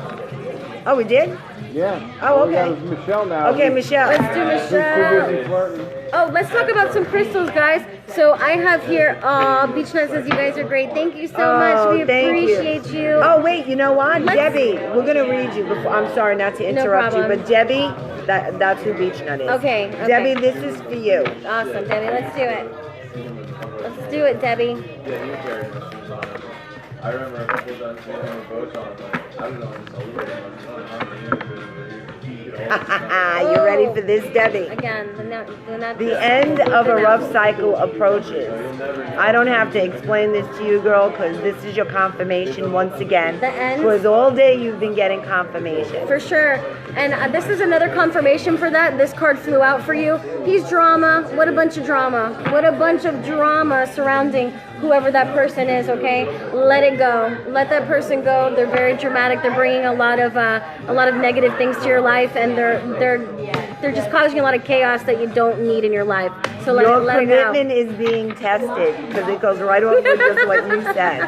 Oh, we did? Yeah. Oh, All we got okay. is Michelle now. Okay, Michelle. Let's do Too Michelle. busy flirting. Oh, let's talk about some crystals, guys. So I have here, Beechnut says you guys are great. Thank you so much. We thank appreciate you. Oh, wait, you know what? Let's- Debbie, we're going to read you. Before. I'm sorry not to interrupt you, problem. but Debbie, that's who Beechnut is. Okay. Debbie, this is for you. Awesome, Debbie. Let's do it. Let's do it, Debbie. I remember a couple times being on the boat, so I was like, I don't know, it's a little You ready for this, Debbie? Again, The end of a rough cycle approaches. I don't have to explain this to you, girl, because this is your confirmation once again. The end? Because all day you've been getting confirmation. For sure. And this is another confirmation for that. This card flew out for you. He's drama. What a bunch of drama. What a bunch of drama surrounding whoever that person is, okay? Let it go. Let that person go. They're very dramatic. They're bringing a lot of negative things to your life, and they're just causing a lot of chaos that you don't need in your life. So let Your it go. commitment is being tested because it goes right off with just what you said.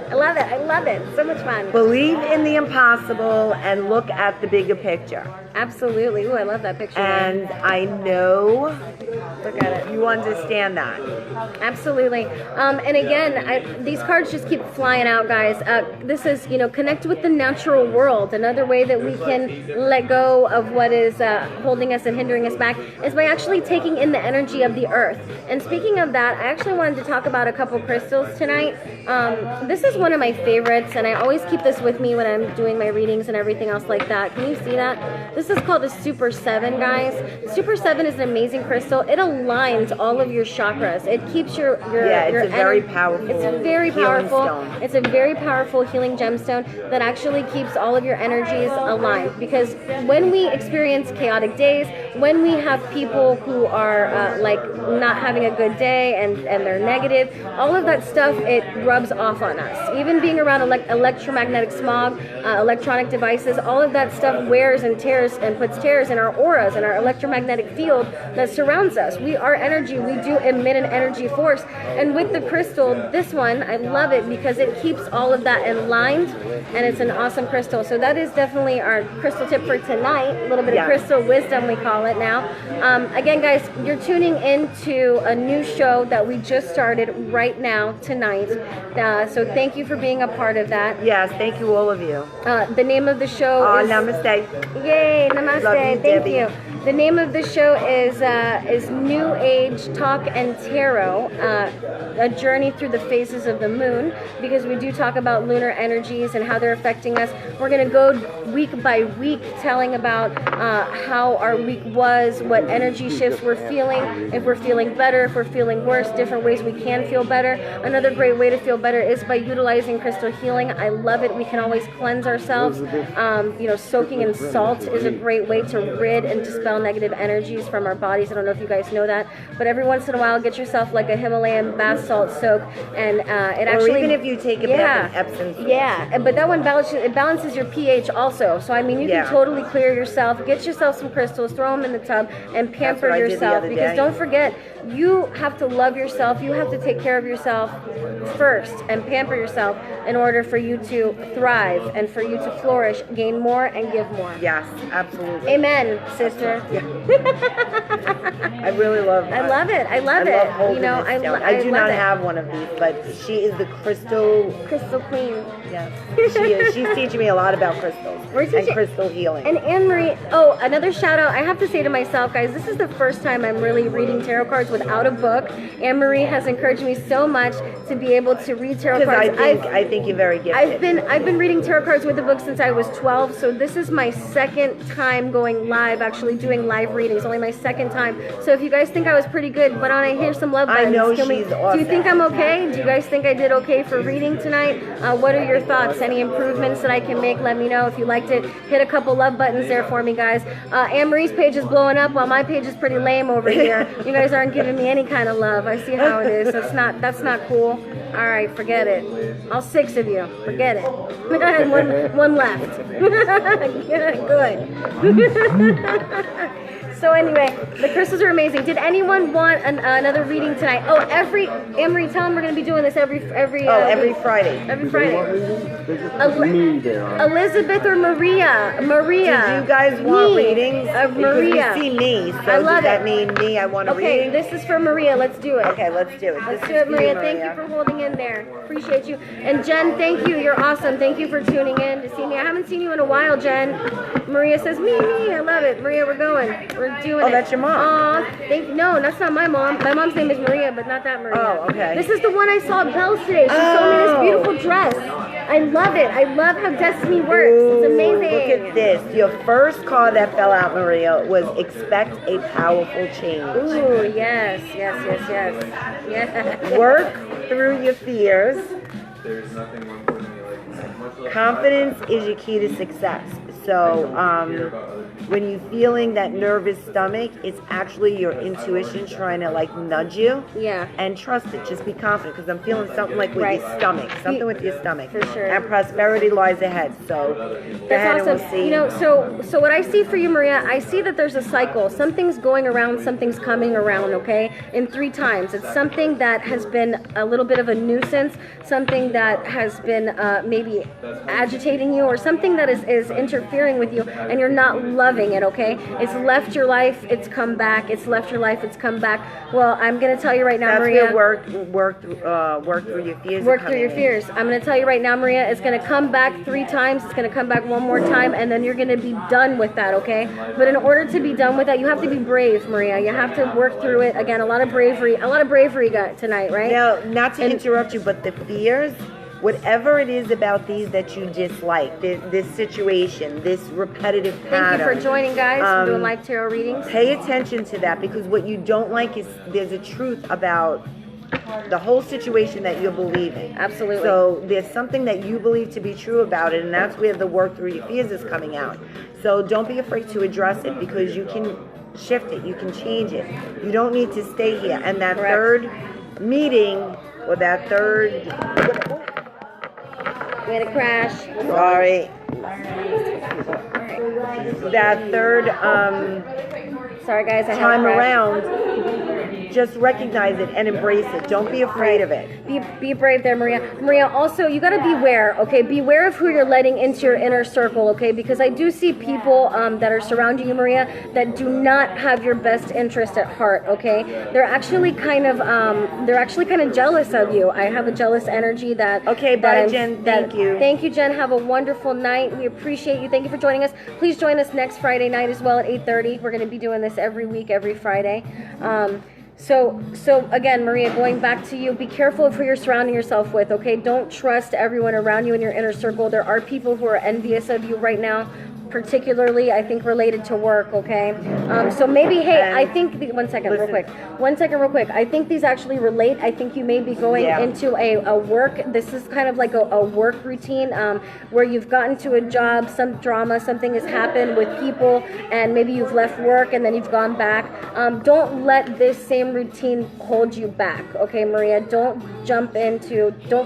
I love it. I love it. So much fun. Believe in the impossible and look at the bigger picture. Absolutely. Ooh, I love that picture. And I know Look at it. you understand that. Absolutely. And again, these cards just keep flying out, guys. This is, connect with the natural world. Another way that we can let go of what is holding us and hindering us back is by actually taking in the energy of the earth. And speaking of that, I actually wanted to talk about a couple crystals tonight. This is one of my favorites, and I always keep this with me when I'm doing my readings and everything else like that. Can you see that? This is called a Super 7, guys. Super 7 is an amazing crystal. It aligns all of your chakras. It keeps your it's a very powerful It's very healing powerful. stone. It's a very powerful healing gemstone that actually keeps all of your energies aligned. Because when we experience chaotic days, when we have people who are like not having a good day and they're negative, all of that stuff, it rubs off on us. Even being around electromagnetic smog, electronic devices, all of that stuff wears and tears and puts tears in our auras and our electromagnetic field that surrounds us. Our energy, we do emit an energy force. And with the crystal, this one, I love it because it keeps all of that aligned, and it's an awesome crystal. So that is definitely our crystal tip for tonight. A little bit of crystal wisdom, we call it now. Again, guys, you're tuning into a new show that we just started right now, tonight. So thank you for being a part of that. Yes, thank you, all of you. The name of the show is... Namaste. Yay, namaste. Love you, Thank Debbie. you. The name of the show is New Age Talk and Tarot, a journey through the phases of the moon, because we do talk about lunar energies and how they're affecting us. We're going to go week by week telling about how our week was, what energy shifts we're feeling, if we're feeling better, if we're feeling worse, different ways we can feel better. Another great way to feel better is by utilizing crystal healing. I love it. We can always cleanse ourselves. Soaking in salt is a great way to rid and dispel negative energies from our bodies. I don't know if you guys know that, but every once in a while, get yourself like a Himalayan bath salt soak, and it actually... Or even if you take a bath in Epsom salt. Yeah, but that one balances your pH also. So, I mean, you can totally clear yourself, get yourself some crystals, throw them in the tub, and pamper That's what I did the yourself. other Because day. don't forget, you have to love yourself. You have to take care of yourself first and pamper yourself in order for you to thrive and for you to flourish, gain more, and give more. Yes, absolutely. Amen, sister. I really love. I love it. I love I it. love holding You know, this stone. I I do love not it. have one of these, but she is the crystal. Crystal Queen. Yes, she is. She's teaching me a lot about crystals We're and teaching- crystal healing. And Anne-Marie, oh, another shout out. I have to say to myself, guys, this is the first time I'm really reading tarot cards without a book. Anne-Marie has encouraged me so much to be able to read tarot Because cards. I think you're very gifted. I've been reading tarot cards with the book since I was 12, so this is my second time going live, actually doing live readings. Only my second time. So if you guys think I was pretty good, why don't I hear some love buttons? I know Can she's Do awesome. you think I'm okay? Do you guys think I did okay for reading tonight? What are your thoughts? Any improvements that I can make? Let me know. If you liked it, hit a couple love buttons there for me, guys. Anne-Marie's page is blowing up while my page is pretty lame over here. You guys aren't giving me any kind of love. I see how it is. That's not cool. All right, forget it. All 6 of you, forget it. one left. Good. So anyway, the crystals are amazing. Did anyone want another reading tonight? Oh, Anne-Marie, tell them we're going to be doing this every Friday. Every Friday. Me there. Elizabeth or Maria? Maria. Do you guys want readings? Maria. Because we see me, so I love does that it. mean me? I want a Okay, reading? this is for Maria. Let's do it. Okay, let's do it. Let's This do is it, for Maria. you, Thank you for holding in there. Appreciate you. And Jen, thank you. You're awesome. Thank you for tuning in to see me. I haven't seen you in a while, Jen. Maria says, me. I love it. Maria, we're going. We're doing it. Oh, that's your mom. Aw, no, that's not my mom. My mom's name is Maria, but not that Maria. Oh, okay. This is the one I saw at Bell's today. She sold me this beautiful dress. I love it. I love how destiny works. It's amazing. Look at this. Your first card that fell out, Maria, was expect a powerful change. Ooh, yes. Work through your fears. There's nothing more important to me, like much less Confidence is your key to success. So when you're feeling that nervous stomach, it's actually your intuition trying to like nudge you. Yeah. And trust it. Just be confident, because I'm feeling something like with your stomach. Something with your stomach. For sure. And prosperity lies ahead. So go ahead That's and awesome. we'll see. You know, so what I see for you, Maria, I see that there's a cycle. Something's going around, something's coming around, okay? In 3 times. It's something that has been a little bit of a nuisance, something that has been maybe agitating you, or something that is interfering with you, and you're not loving it, okay? It's left your life, it's come back. It's left your life, it's come back. Well, I'm going to tell you right now, That's Maria. where work through your fears. Work through your fears. I'm going to tell you right now, Maria, it's going to come back 3 times. It's going to come back one more time, and then you're going to be done with that, okay? But in order to be done with that, you have to be brave, Maria. You have to work through it. Again, a lot of bravery got tonight, right? Now, not to interrupt you, but the fears, whatever it is about these that you dislike, this situation, this repetitive pattern. Thank you for joining, guys. We're doing live tarot readings. Pay attention to that, because what you don't like is there's a truth about the whole situation that you're believing. Absolutely. So there's something that you believe to be true about it, and that's where the work through your fears is coming out. So don't be afraid to address it, because you can shift it, you can change it. You don't need to stay here. And that third meeting, or that third... We had a crash. Sorry. That third Sorry, guys. I time had a crash. around, just recognize it and embrace it. Don't be afraid of it. Be brave there, Maria. Maria, also, you got to beware, okay? Beware of who you're letting into your inner circle, okay? Because I do see people that are surrounding you, Maria, that do not have your best interest at heart, okay? They're actually kind of jealous of you. I have a jealous energy that... Okay, bye, Jen. Thank you. Thank you, Jen. Have a wonderful night. We appreciate you. Thank you for joining us. Please join us next Friday night as well at 8:30. We're going to be doing this every week, every Friday. So again, Maria, going back to you, be careful of who you're surrounding yourself with, okay? Don't trust everyone around you in your inner circle. There are people who are envious of you right now, particularly, I think, related to work, okay? So maybe, hey, I think, one second real quick. I think these actually relate. I think you may be going into a work, this is kind of like a work routine where you've gotten to a job, some drama, something has happened with people, and maybe you've left work and then you've gone back. Don't let this same routine hold you back, okay, Maria? Don't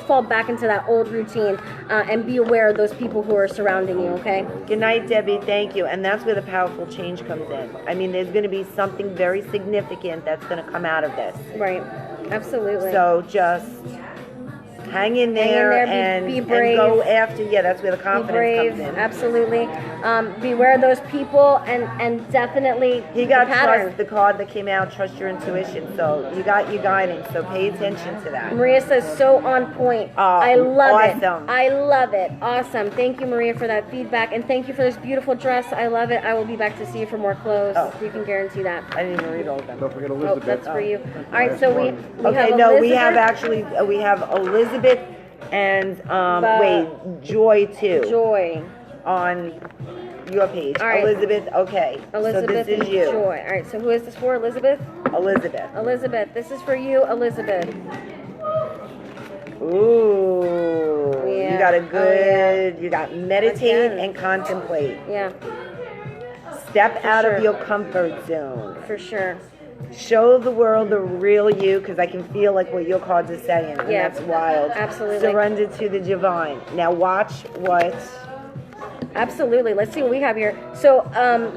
fall back into that old routine, and be aware of those people who are surrounding you, okay? Good night, Debbie. Thank you. And that's where the powerful change comes in. I mean, there's going to be something very significant that's going to come out of this. Right. Absolutely. So just hang in there, be brave. and go after. Yeah, that's where the Be confidence brave. comes in. Absolutely. Beware those people, and definitely He got the pattern. trust, the card that came out, trust your intuition. So you got your guidance, so pay attention to that. Maria says so on point. Oh, I love awesome. it. I love it. Awesome. Thank you, Maria, for that feedback, and thank you for this beautiful dress. I love it. I will be back to see you for more clothes. Oh. You can guarantee that. I didn't even read all of them. Don't forget Oh, Elizabeth. that's for you. All right, so we Okay, have no, Elizabeth. we have actually, we have Elizabeth and, wait, Joy too. Joy. On your page. All right. Elizabeth, okay. Elizabeth so this and is you. Joy. All right, so who is this for? Elizabeth? Elizabeth. Elizabeth. This is for you, Elizabeth. Ooh. Yeah. You got a Oh, good, you got meditate Again. and contemplate. Yeah, Step For out sure. of your comfort zone. for sure. Show the world the real you, because I can feel like what your cards are saying. And Yeah. that's wild. Absolutely. Surrender to the divine. Now watch what. Absolutely. Let's see what we have here. So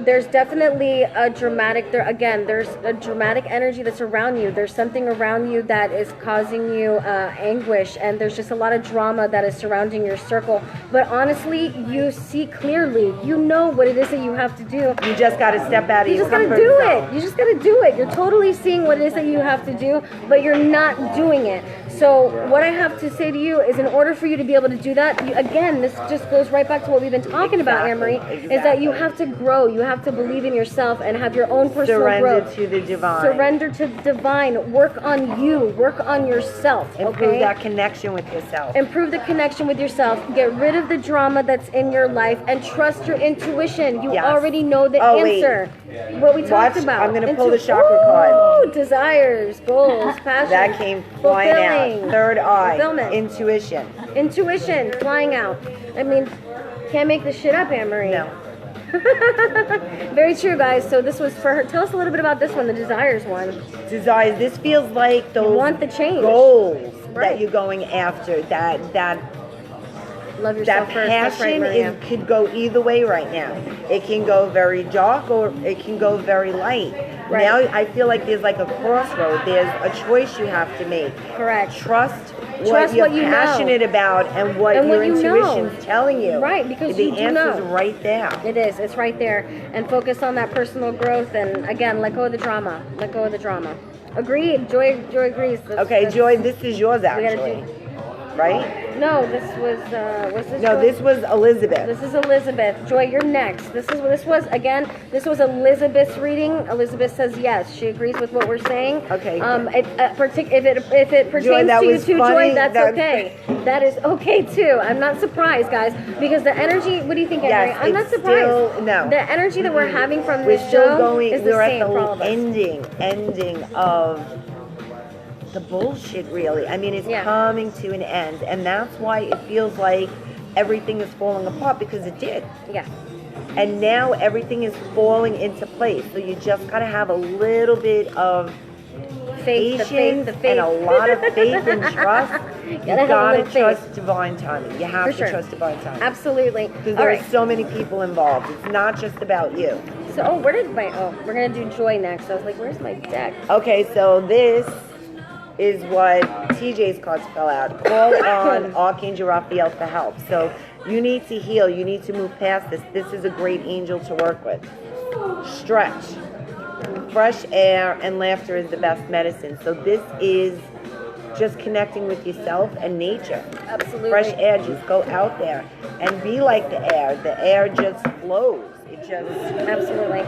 there's definitely a dramatic, there's a dramatic energy that's around you. There's something around you that is causing you anguish, and there's just a lot of drama that is surrounding your circle. But honestly, you see clearly. You know what it is that you have to do. You just got to step out of You your just gotta comfort do zone. it. You just gotta do it. You're totally seeing what it is that you have to do, but you're not doing it. So what I have to say to you is, in order for you to be able to do that, again, this just goes right back to what we've been talking about, Anne-Marie, is that you have to grow. You have to believe in yourself and have your own personal Surrender growth. to the divine. Surrender to the divine. Work on you. Work on yourself. Improve Okay. that connection with yourself. Improve the connection with yourself. Get rid of the drama that's in your life and trust your intuition. You Yes. already know the Oh, wait. answer. What we talked Watch, about. I'm gonna pull the chakra card. Ooh, desires, goals, passion. That came flying fulfilling, out. Third eye. fulfillment. Intuition. Intuition, flying out. I mean, can't make this shit up, Anne-Marie. No. Very true, guys. So this was for her. Tell us a little bit about this one, the desires one. Desires. This feels like those want the change. goals Right. that you're going after. That Love yourself first. That's right, passion Maria. could go either way right now. It can go very dark or it can go very light. Right. Now I feel like there's like a crossroad. There's a choice you have to make. Correct. Trust Trust what you're what you know. passionate about and what And your what you know. intuition's telling you. Right, because the you do answer's know. right there. It is. It's right there. And focus on that personal growth. And again, let go of the drama. Let go of the drama. Agreed. Joy agrees. Okay, Joy, this is yours gotta actually. Right? No, this was this. No, Joy? this was Elizabeth. This is Elizabeth. Joy, you're next. This was Elizabeth's reading. Elizabeth says yes. She agrees with what we're saying. Okay. If it pertains Joy, that to you was too, funny. Joy, that's That- okay. That is okay too. I'm not surprised, guys, because the energy. What do you think, Henry? Yes, I'm not it's surprised. still- no. The energy that we're having from We're this still show going. is the We're same at for all of the us. ending of the bullshit. Really, I mean, it's Yeah. coming to an end, and that's why it feels like everything is falling apart, because it did. Yeah. And now everything is falling into place. So you just gotta have a little bit of Faith, patience the faith. and a lot of faith and trust. You Gotta have a gotta little faith. trust divine timing. You have For to sure. trust divine timing. Absolutely. Because All there's right. so many people involved. It's not just about you. So, we're gonna do Joy next. I was like, where's my deck? Okay, so this is what TJ's cards fell out. Call on Archangel Raphael for help. So you need to heal. You need to move past this. This is a great angel to work with. Stretch. Fresh air and laughter is the best medicine. So this is just connecting with yourself and nature. Absolutely. Fresh air, just go out there and be like the air. The air just flows. It just, Absolutely.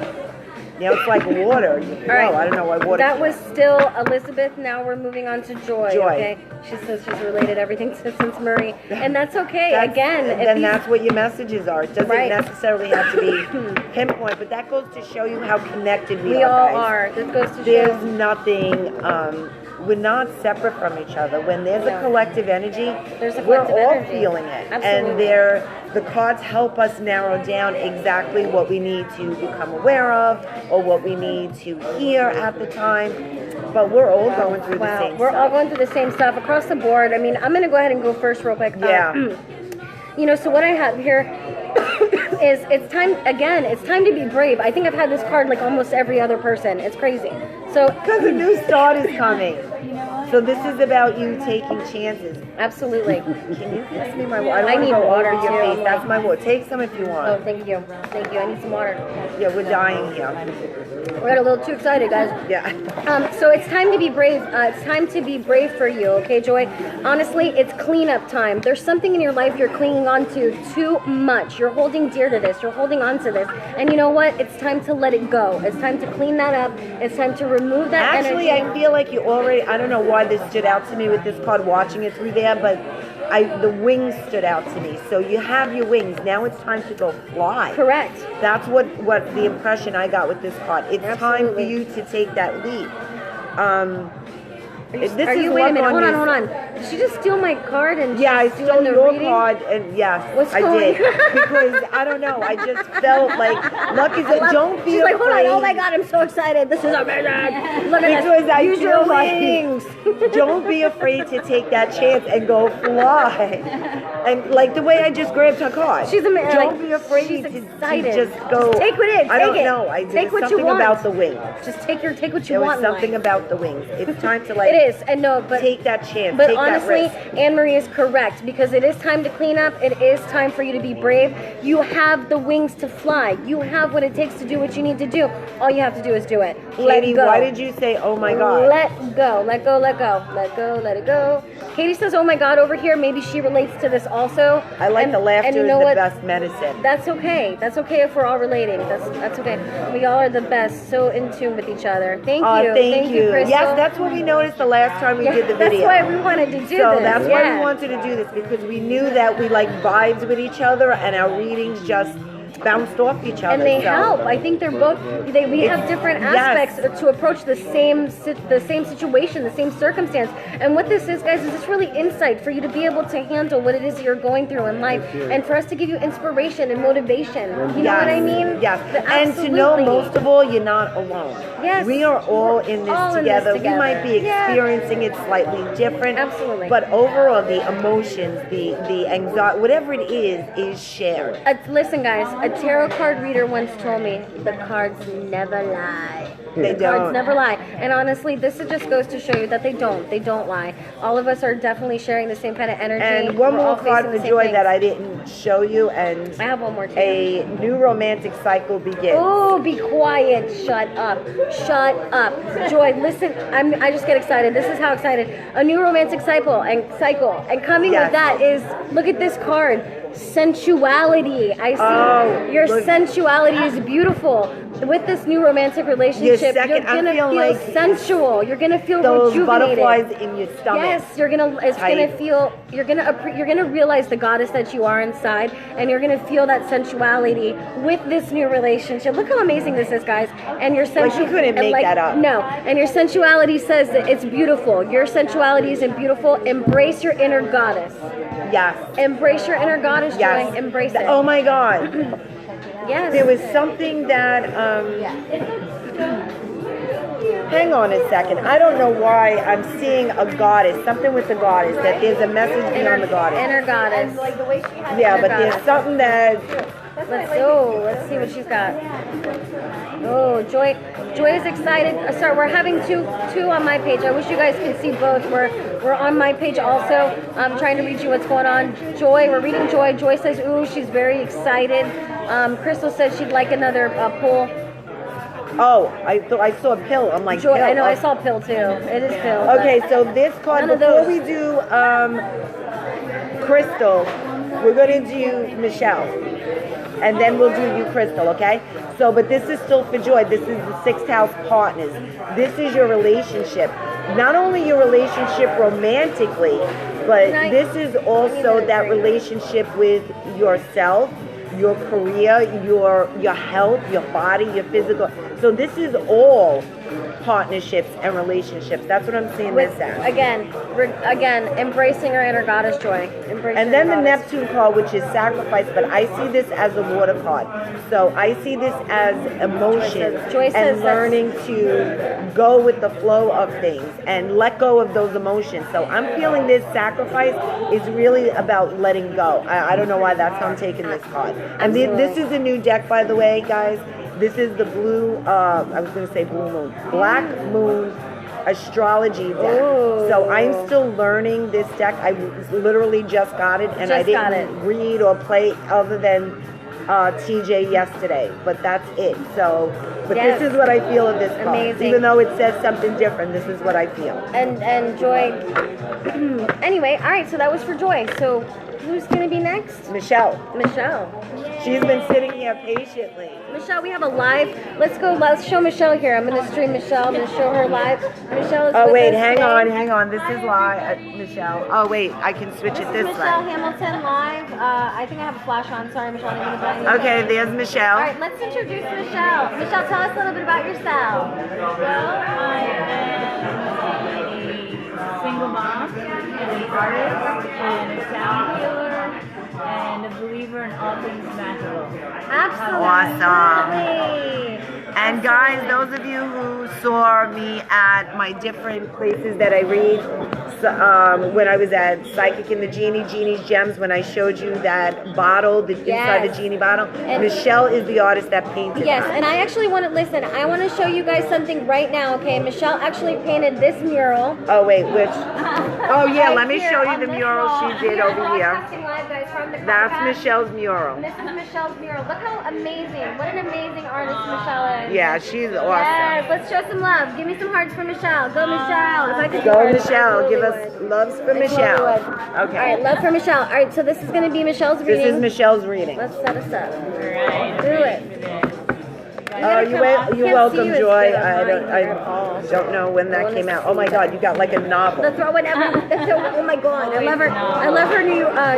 it's like water. You flow. right. I don't know why water. That was still Elizabeth. Now we're moving on to Joy. Joy. Okay. She says she's related everything to since Murray, and that's okay. That's- Again, if then these- that's what your messages are. It doesn't Right. necessarily have to be pinpoint, but that goes to show you how connected we we are, all guys. are. This goes to There's show. nothing. We're not separate from each other. When there's a No. collective energy, There's a we're collective all energy. feeling it, Absolutely. and the cards help us narrow down exactly what we need to become aware of, or what we need to hear at the time. But we're all going through the Wow, same we're stuff. all going through the same stuff across the board. I mean, I'm going to go ahead and go first real quick. Yeah. So what I have here is it's time to be brave. I think I've had this card like almost every other person. It's crazy. So Because a new start is coming. So this is about you taking chances. absolutely. Can you pass me my water? I need go water, over your too. face. That's my water. Take some if you Oh, want. thank you. Thank you. I need some water. Yeah, we're dying here. We got a little too excited, guys. Yeah. So it's time to be brave. It's time to be brave for you, okay, Joy? Honestly, it's cleanup time. There's something in your life you're clinging on to too much. You're holding dear to this. You're holding on to this. And you know what? It's time to let it go. It's time to clean that up. It's time to remove that Actually, energy. I feel like you already, I don't know why this stood out to me with this card, watching it through there, but the wings stood out to me. So you have your wings. Now it's time to go fly. Correct. That's what the impression I got with this card. It's time for Absolutely. you to take that leap. This Are is you, wait a luck minute, hold on, your- hold on. Did she just steal my card and Yeah, I she's stole doing the your reading? card, and yes, What's I going did. Because, I don't know, I just felt like luck is don't be She's afraid. like, hold on, oh my god, I'm so excited. This is amazing. Look at Because this. I Use feel your like wings. don't be afraid to take that chance and go fly. And like the way I just grabbed her card. She's amazing. Don't Like, be afraid she's to excited. just go. Just take it in. I don't Take it. know. Take There's what you something want. about the wings. Just take what you There was want. in something life. about the wings. It's time to like It is, and no, but take that chance. But take honestly, that risk. Anne Marie is correct because it is time to clean up. It is time for you to be brave. You have the wings to fly. You have what it takes to do what you need to do. All you have to do is do it. Let Katie, go. why did you say, oh my God? Let go. Let go. Let go. Let go. Let it go. Katie says, "Oh my God," over here. Maybe she relates to this also. I like And- the laughter and you is know the what? best medicine. That's okay. That's okay if we're all relating. That's okay. We all are the best. So in tune with each other. Thank you. Thank you. Crystal. Yes, that's what we noticed the last time we Yeah, did the video. That's why we wanted to do this. So that's why yeah. we wanted to do this, because we knew that we like vibes with each other and our readings just bounced off each other. And they so. help. I think they're both. We have different Yes. aspects to approach the same situation, the same circumstance. And what this is, guys, is just really insight for you to be able to handle what it is that you're going through in life, and for us to give you inspiration and motivation. You know what I mean? Yes. The- And to know absolutely. most of all, you're not alone. Yes. We are all in this, All in this together. We together. might be Yeah. experiencing it slightly different. Absolutely. But overall, the emotions, the anxiety, whatever it is shared. Listen, guys, a tarot card reader once told me the cards never lie. They The cards don't. never lie. And honestly, this just goes to show you that they don't. They don't lie. All of us are definitely sharing the same kind of energy. And one We're all more card facing for the same Joy things. that I didn't show you, and I have one more too. a new romantic cycle begins. Oh, be quiet. Shut up. Shut up. Joy, listen, I just get excited. This is how excited. A new romantic cycle. And coming Yes. with that is, look at this card. Sensuality. I see Oh, your look. sensuality is beautiful. With this new romantic relationship, second- you're gonna I feel feel like sensual. You're gonna feel Those rejuvenated. butterflies in your stomach. Yes, you're gonna Tight. feel. You're gonna realize the goddess that you are inside, and you're gonna feel that sensuality with this new relationship. Look how amazing this is, guys. And your Like, you couldn't make that up. No, and your sensuality says that it's beautiful. Your sensuality isn't beautiful. Embrace your inner goddess. Yes. Embrace your inner goddess, Yes. Joy. Embrace it. Oh my God. Yes. There was something that, hang on a second. I don't know why I'm seeing a goddess, something with the goddess, that there's a message beyond the goddess. Inner goddess. Yeah, but there's something that, Let's see what she's got. Oh, Joy is excited. We're having two on my page. I wish you guys could see both. We're on my page also. I'm trying to read you what's going on. Joy, we're reading Joy. Joy says, ooh, she's very excited. Crystal says she'd like another pull. oh, I saw a pill. I'm like, Joy, pill. I know, I Oh. saw pill too. It is pill. Okay, so this card, None of before those. we do Crystal, we're going to do Michelle. And then we'll do you, Crystal, okay? So, but this is still for Joy. This is the sixth house partners. This is your relationship. Not only your relationship romantically, but this is also that relationship with yourself, your career, your health, your body, your physical. So this is all partnerships and relationships. That's what I'm seeing this as. Again, embracing our inner goddess, Joy. Embracing And then our the goddess. Neptune card, which is sacrifice, but I see this as a water card. So I see this as emotion Joy says and that's- learning to go with the flow of things and let go of those emotions. So I'm feeling this sacrifice is really about letting go. I don't know why that's how I'm taking this card. And this is a new deck, by the way, guys. This is the blue, I was going to say blue moon, black moon astrology deck. Ooh. So I'm still learning this deck. I literally just got it, and I didn't read or play other than TJ yesterday, but that's it. So, but Yes. this is what I feel of this card. Amazing. Even though it says something different, this is what I feel. And Joy. Anyway, all right. So that was for Joy. So who's gonna be next? Michelle. Michelle. She's been sitting here patiently. Michelle, we have a live. Let's go. Let's show Michelle here. I'm gonna stream Michelle. I'm gonna show her live. Michelle is Oh with wait, us hang today. on. This is live, Michelle. Oh wait, I can switch This it is this Michelle way. Hamilton live. I think I have a flash on. Sorry, Michelle. I didn't mean to button you. Okay, there's All Michelle. right, let's introduce Michelle. Michelle, tell us a little bit about yourself. Well, I am a single mom and an artist and a sound healer and a believer in all things magical. Absolutely. Awesome. And guys, those of you who saw me at my different places that I read, when I was at Psychic and the Genie's Gems, when I showed you that bottle, the inside the genie bottle, And- Michelle is the artist that painted Yes, her. and I actually want to listen. I want to show you guys something right now. Okay, Michelle actually painted this mural. Oh wait, which? Oh yeah, Right let me here show you on the this mural wall. she did over here. Broadcasting live, guys, from the Kava That's Kat. Michelle's mural. And this is Michelle's mural. Look how amazing! What an amazing artist Michelle is. Yeah, she's awesome. Yes, let's show some love. Give me some hearts for Michelle. Go Michelle. If I could do Go hearts, I Michelle, totally give us would. loves for I totally Michelle. would. Okay. All right, love for Michelle. All right, so this is going to be Michelle's reading. This is Michelle's reading. Let's set us up. Alright, Do it. Oh, you're Can't welcome, see you as Joy. good on I mine. don't know when that came out. Oh my God, you got like a novel. The throw whatever. Oh my God, I love her. I love her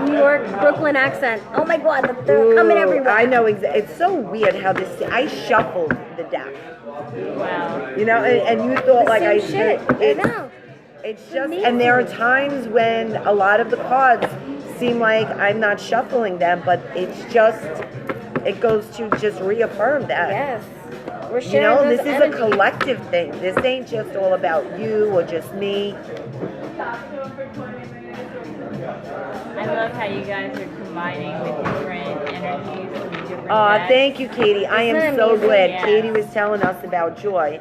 New York, Brooklyn accent. Oh my God, they're coming Ooh, everywhere. I know. It's so weird how this. I shuffled the deck. Wow. You know, and you thought The like same I shit. I It's, know. it's just, and there are times when a lot of the cards seem like I'm not shuffling them, but it's just, it goes to just reaffirm that. Yes. We're You sharing know, those this is energies. a collective thing. This ain't just all about you or just me. I love how you guys are combining the different energies from the different decks. Thank you, Katie. I Isn't am it so amazing? glad. Yeah. Katie was telling us about Joy.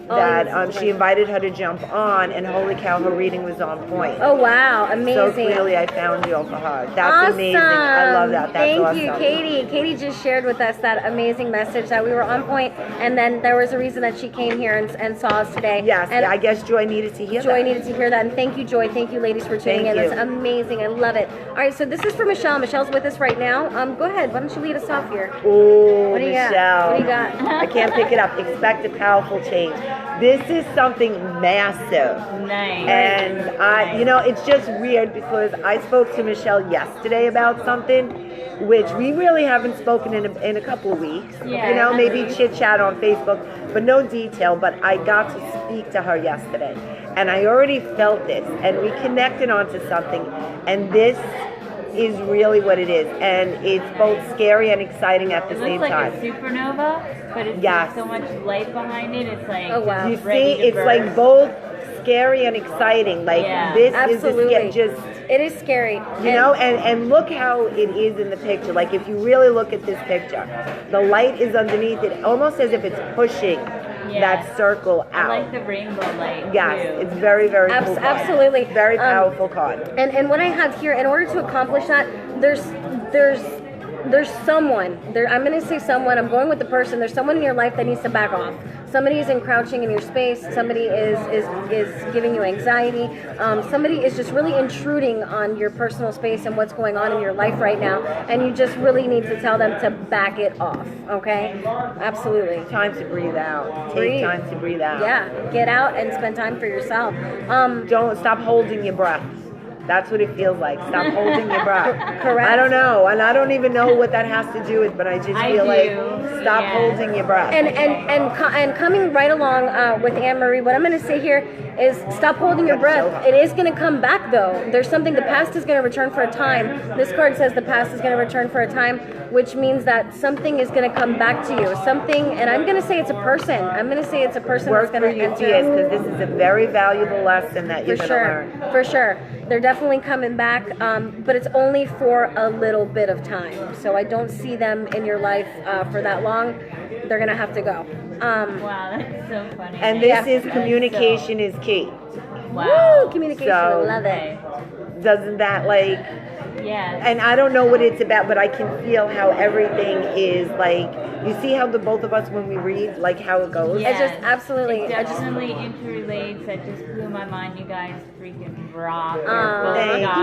That it's she invited her to jump on, and holy cow, her reading was on point. Oh wow, So amazing. clearly, I found you for her. That's Awesome. amazing. I love that. That's Thank awesome. you, Katie. Katie just shared with us that amazing message that we were on point, and then there was a reason that she came here and saw us today. Yes, and I guess Joy needed to hear Joy that. needed to hear that, and thank you, Joy. Thank you, ladies, for tuning Thank in. you. That's amazing. I love it. All right, so this is for Michelle. Michelle's with us right now. Go ahead. Why don't you lead us off here? Ooh, What do you got? Michelle. What do you got? I can't pick it up. Expect a powerful change. This is something massive. Nice. And you know, it's just weird because I spoke to Michelle yesterday about something, which we really haven't spoken in a couple of weeks. Yeah, You know, maybe agreed. chit chat on Facebook, but no detail. But I got to speak to her yesterday, and I already felt this, and we connected onto something, and this is really what it is, and it's both scary and exciting at the It same looks like time. a supernova, but it's Yes. got so much light behind it. It's like Oh, wow. You ready see, to it's burst. like both scary and exciting. Like Yeah. this Absolutely. is just. It is scary. You know, and look how it is in the picture. Like if you really look at this picture, the light is underneath it, almost as if it's pushing that circle I out. like the rainbow light. Yes, too. it's very, very cool card. Absolutely. Very powerful card. And what I have here, in order to accomplish that, there's someone there. I'm going to say someone. I'm going with the person. There's someone in your life that needs to back off. Somebody is encroaching in your space. Somebody is giving you anxiety. Somebody is just really intruding on your personal space and what's going on in your life right now. And you just really need to tell them to back it off. Okay? Absolutely. Time to breathe out. Breathe. Take time to breathe out. Yeah. Get out and spend time for yourself. Don't stop holding your breath. That's what it feels like. Stop holding your breath. Correct. I don't know, and I don't even know what that has to do with, but I just I feel do. like stop Yeah. holding your breath. And coming right along with Anne Marie, what I'm going to say here is stop holding your breath. It is going to come back though. There's something. The past is going to return for a time. This card says the past is going to return for a time, which means that something is going to come back to you. Something, and I'm going to say it's a person. I'm going to say it's a person Work that's for going to you, enter. Tias, because this is a very valuable lesson that you're For going to sure, learn. for sure. They're definitely definitely coming back, but it's only for a little bit of time. So I don't see them in your life for that long. They're gonna have to go. Wow, that's so funny. And this Yeah. is communication is key. Wow. Woo, communication, So- love it. Doesn't that like? Yes. And I don't know what it's about, but I can feel how everything is like. You see how the both of us, when we read, like how it goes. Yes. I just absolutely- It I just- definitely interrelates. That just blew my mind. You guys freaking rock. Thank God.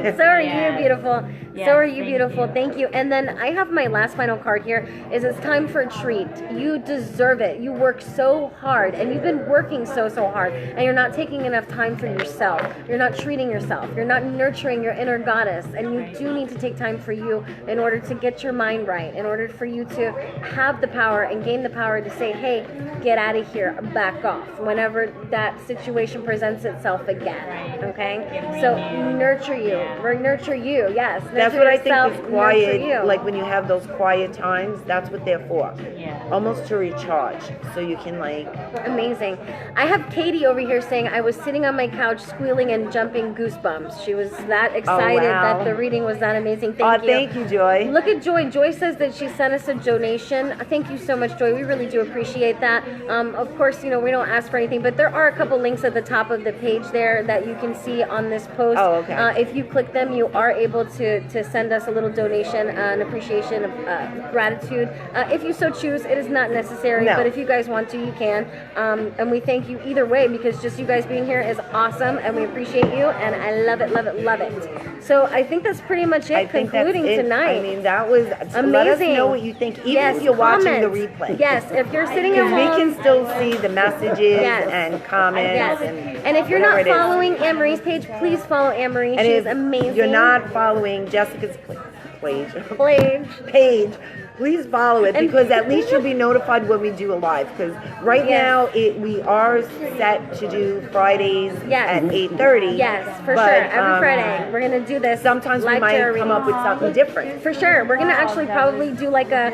you. So are Yes. you, beautiful. Yes, So are you, thank beautiful. you. Thank you. And then I have my last final card here. Is it's time for a treat. You deserve it. You work so hard, and you've been working so hard, and you're not taking enough time for yourself. You're not treating yourself. You're not nurturing your inner goddess, and you do need to take time for you in order to get your mind right, in order for you to have the power and gain the power to say, hey, get out of here, back off, whenever that situation presents itself again. Right. Okay? Give me So you. nurture you. Yeah. Nurture you, yes. That's Nurture what I think yourself, is nurture quiet. you. Like when you have those quiet times, that's what they're for. Yeah. Almost to recharge, so you can like. Amazing. I have Katie over here saying I was sitting on my couch squealing and jumping goosebumps. She was that excited wow. that the reading was that amazing. Oh, Thank you. thank you, Joy. Look at Joy. Joy says that she sent us a donation. Thank you so much, Joy. We really do appreciate that. Of course, you know, we don't ask for anything, but there are a couple links at the top of the page there that you can see on this post. Oh, okay. If you click them, you are able to send us a little donation, an appreciation of gratitude. If you so choose, it is not necessary, No. but if you guys want to, you can. And we thank you either way, because just you guys being here is awesome, and we appreciate you, and I love it, love it, love it. So I think that's pretty much it, I think that's concluding it. tonight. I mean, that was Amazing. Let us know what you think, even Yes, if you're watching the comment. replay. Yes, if you're sitting at Because we home. can still see the messages Yes. and comments. Yes. And if you're whatever not it is. following Anne-Marie's page, please follow Anne-Marie. And She if is amazing. you're not following Jessica's Page. page, please follow it, And- because at least you'll be notified when we do a live. Because right Yes. now we are set to do Fridays Yes. at 8:30. Yes, for but, sure. Every Friday. We're going to do this. Sometimes we live might tarot come up with something different. For sure. We're going to actually probably do like a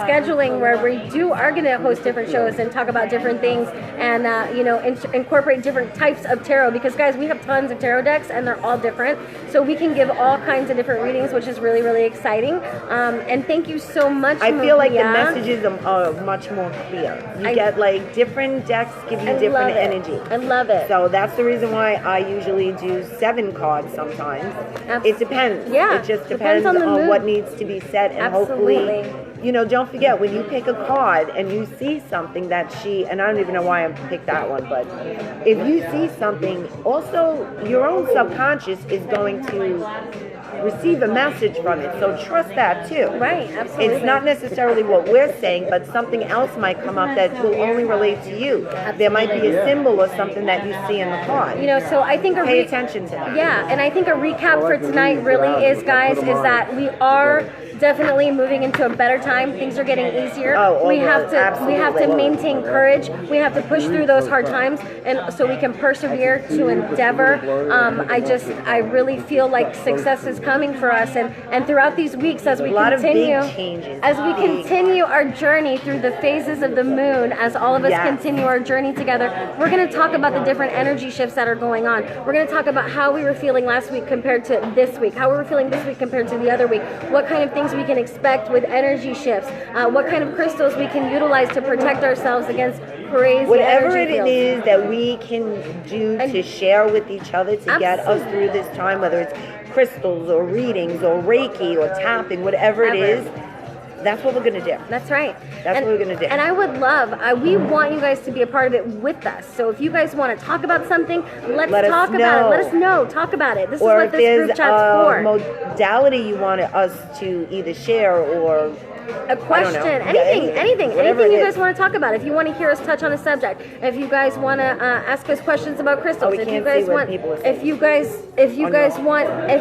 scheduling where we are going to host different shows and talk about different things, and, you know, incorporate different types of tarot, because guys, we have tons of tarot decks and they're all different. So we can give all kinds of different readings, which is really, really exciting. And thank you so much, I feel like the Maria. messages are much more clear. You I- get like different decks give you I different love it. energy. I love it. So that's the reason why I usually do 7 cards sometimes. It depends. Yeah, It just depends depends on the mood. what needs to be said. And Absolutely. hopefully, you know, don't forget, when you pick a card and you see something that and I don't even know why I picked that one, but if you see something, also your own subconscious is going to receive a message from it. So trust that too. Right, absolutely. It's not necessarily what we're saying, but something else might come up that will only relate to you. There might be a symbol or something that you see in the card. You know, so I think Pay attention to that. Yeah, and I think a recap for tonight really is, guys, is that we are definitely moving into a better time. Things are getting easier. Oh, we have to absolutely. maintain courage. We have to push through those hard times, and so we can persevere to endeavor. I really feel like success is coming for us, and throughout these weeks as we A lot of big continue, changes. as we Big. continue our journey through the phases of the moon, as all of us Yes. continue our journey together, we're going to talk about the different energy shifts that are going on. We're going to talk about how we were feeling last week compared to this week, how we were feeling this week compared to the other week, what kind of things we can expect with energy shifts, what kind of crystals we can utilize to protect ourselves against crazy Whatever energy it fields. is that we can do And- to share with each other to get us through this time, whether it's crystals or readings or Reiki or tapping, whatever it Ever. is, that's what we're going to do. That's right. That's what we're gonna do. And I would love, we want you guys to be a part of it with us. So if you guys want to talk about something, let's Let us talk about know. it. Let us know. Talk about it. This Or is what if this there's group chat's a for. modality you want us to either share or A question, Yeah, anything whatever you it guys is. want to talk about. If you want to hear us touch on a subject, if you guys want to ask us questions about crystals, we if you can't guys see what want, people are saying. if you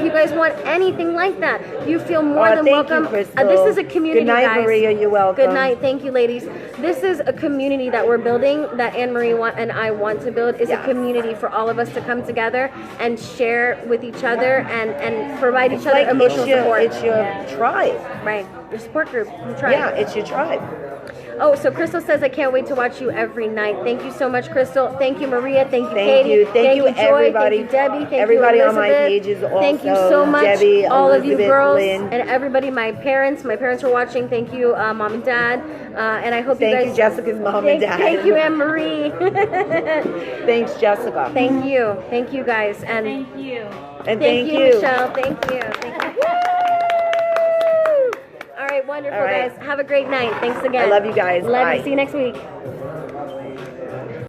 guys want anything like that, you feel more than thank you, welcome. Crystal. This is a community, Good night, guys. Maria. You're welcome. Good night. Thank you, ladies. This is a community that we're building, that Anne-Marie and I want to build, is a Yes. community for all of us to come together and share with each other and provide each it's other like emotional support. it's your tribe. Right. Your support group. You try. Yeah, it's your tribe. Oh, so Crystal says, I can't wait to watch you every night. Thank you so much, Crystal. Thank you, Maria. Thank you, Thank Katie. you. Thank you, Joy. everybody. Thank you, Debbie. Thank everybody you, on my Elizabeth. pages also. Thank you so much, Debbie, all of you Elizabeth, girls, Lynn. and everybody, my parents. My parents are watching. Thank you, Mom and Dad. And I hope you guys... Thank you, Jessica's mom and dad. Thank you, Anne Marie. Thanks, Jessica. Thank you. Thank you, guys. And Thank you. And thank you, Michelle. Thank you. Thank you. Woo! All right, wonderful, All right. guys. Have a great night. Thanks again. I love you guys. Love Bye. you. See you next week.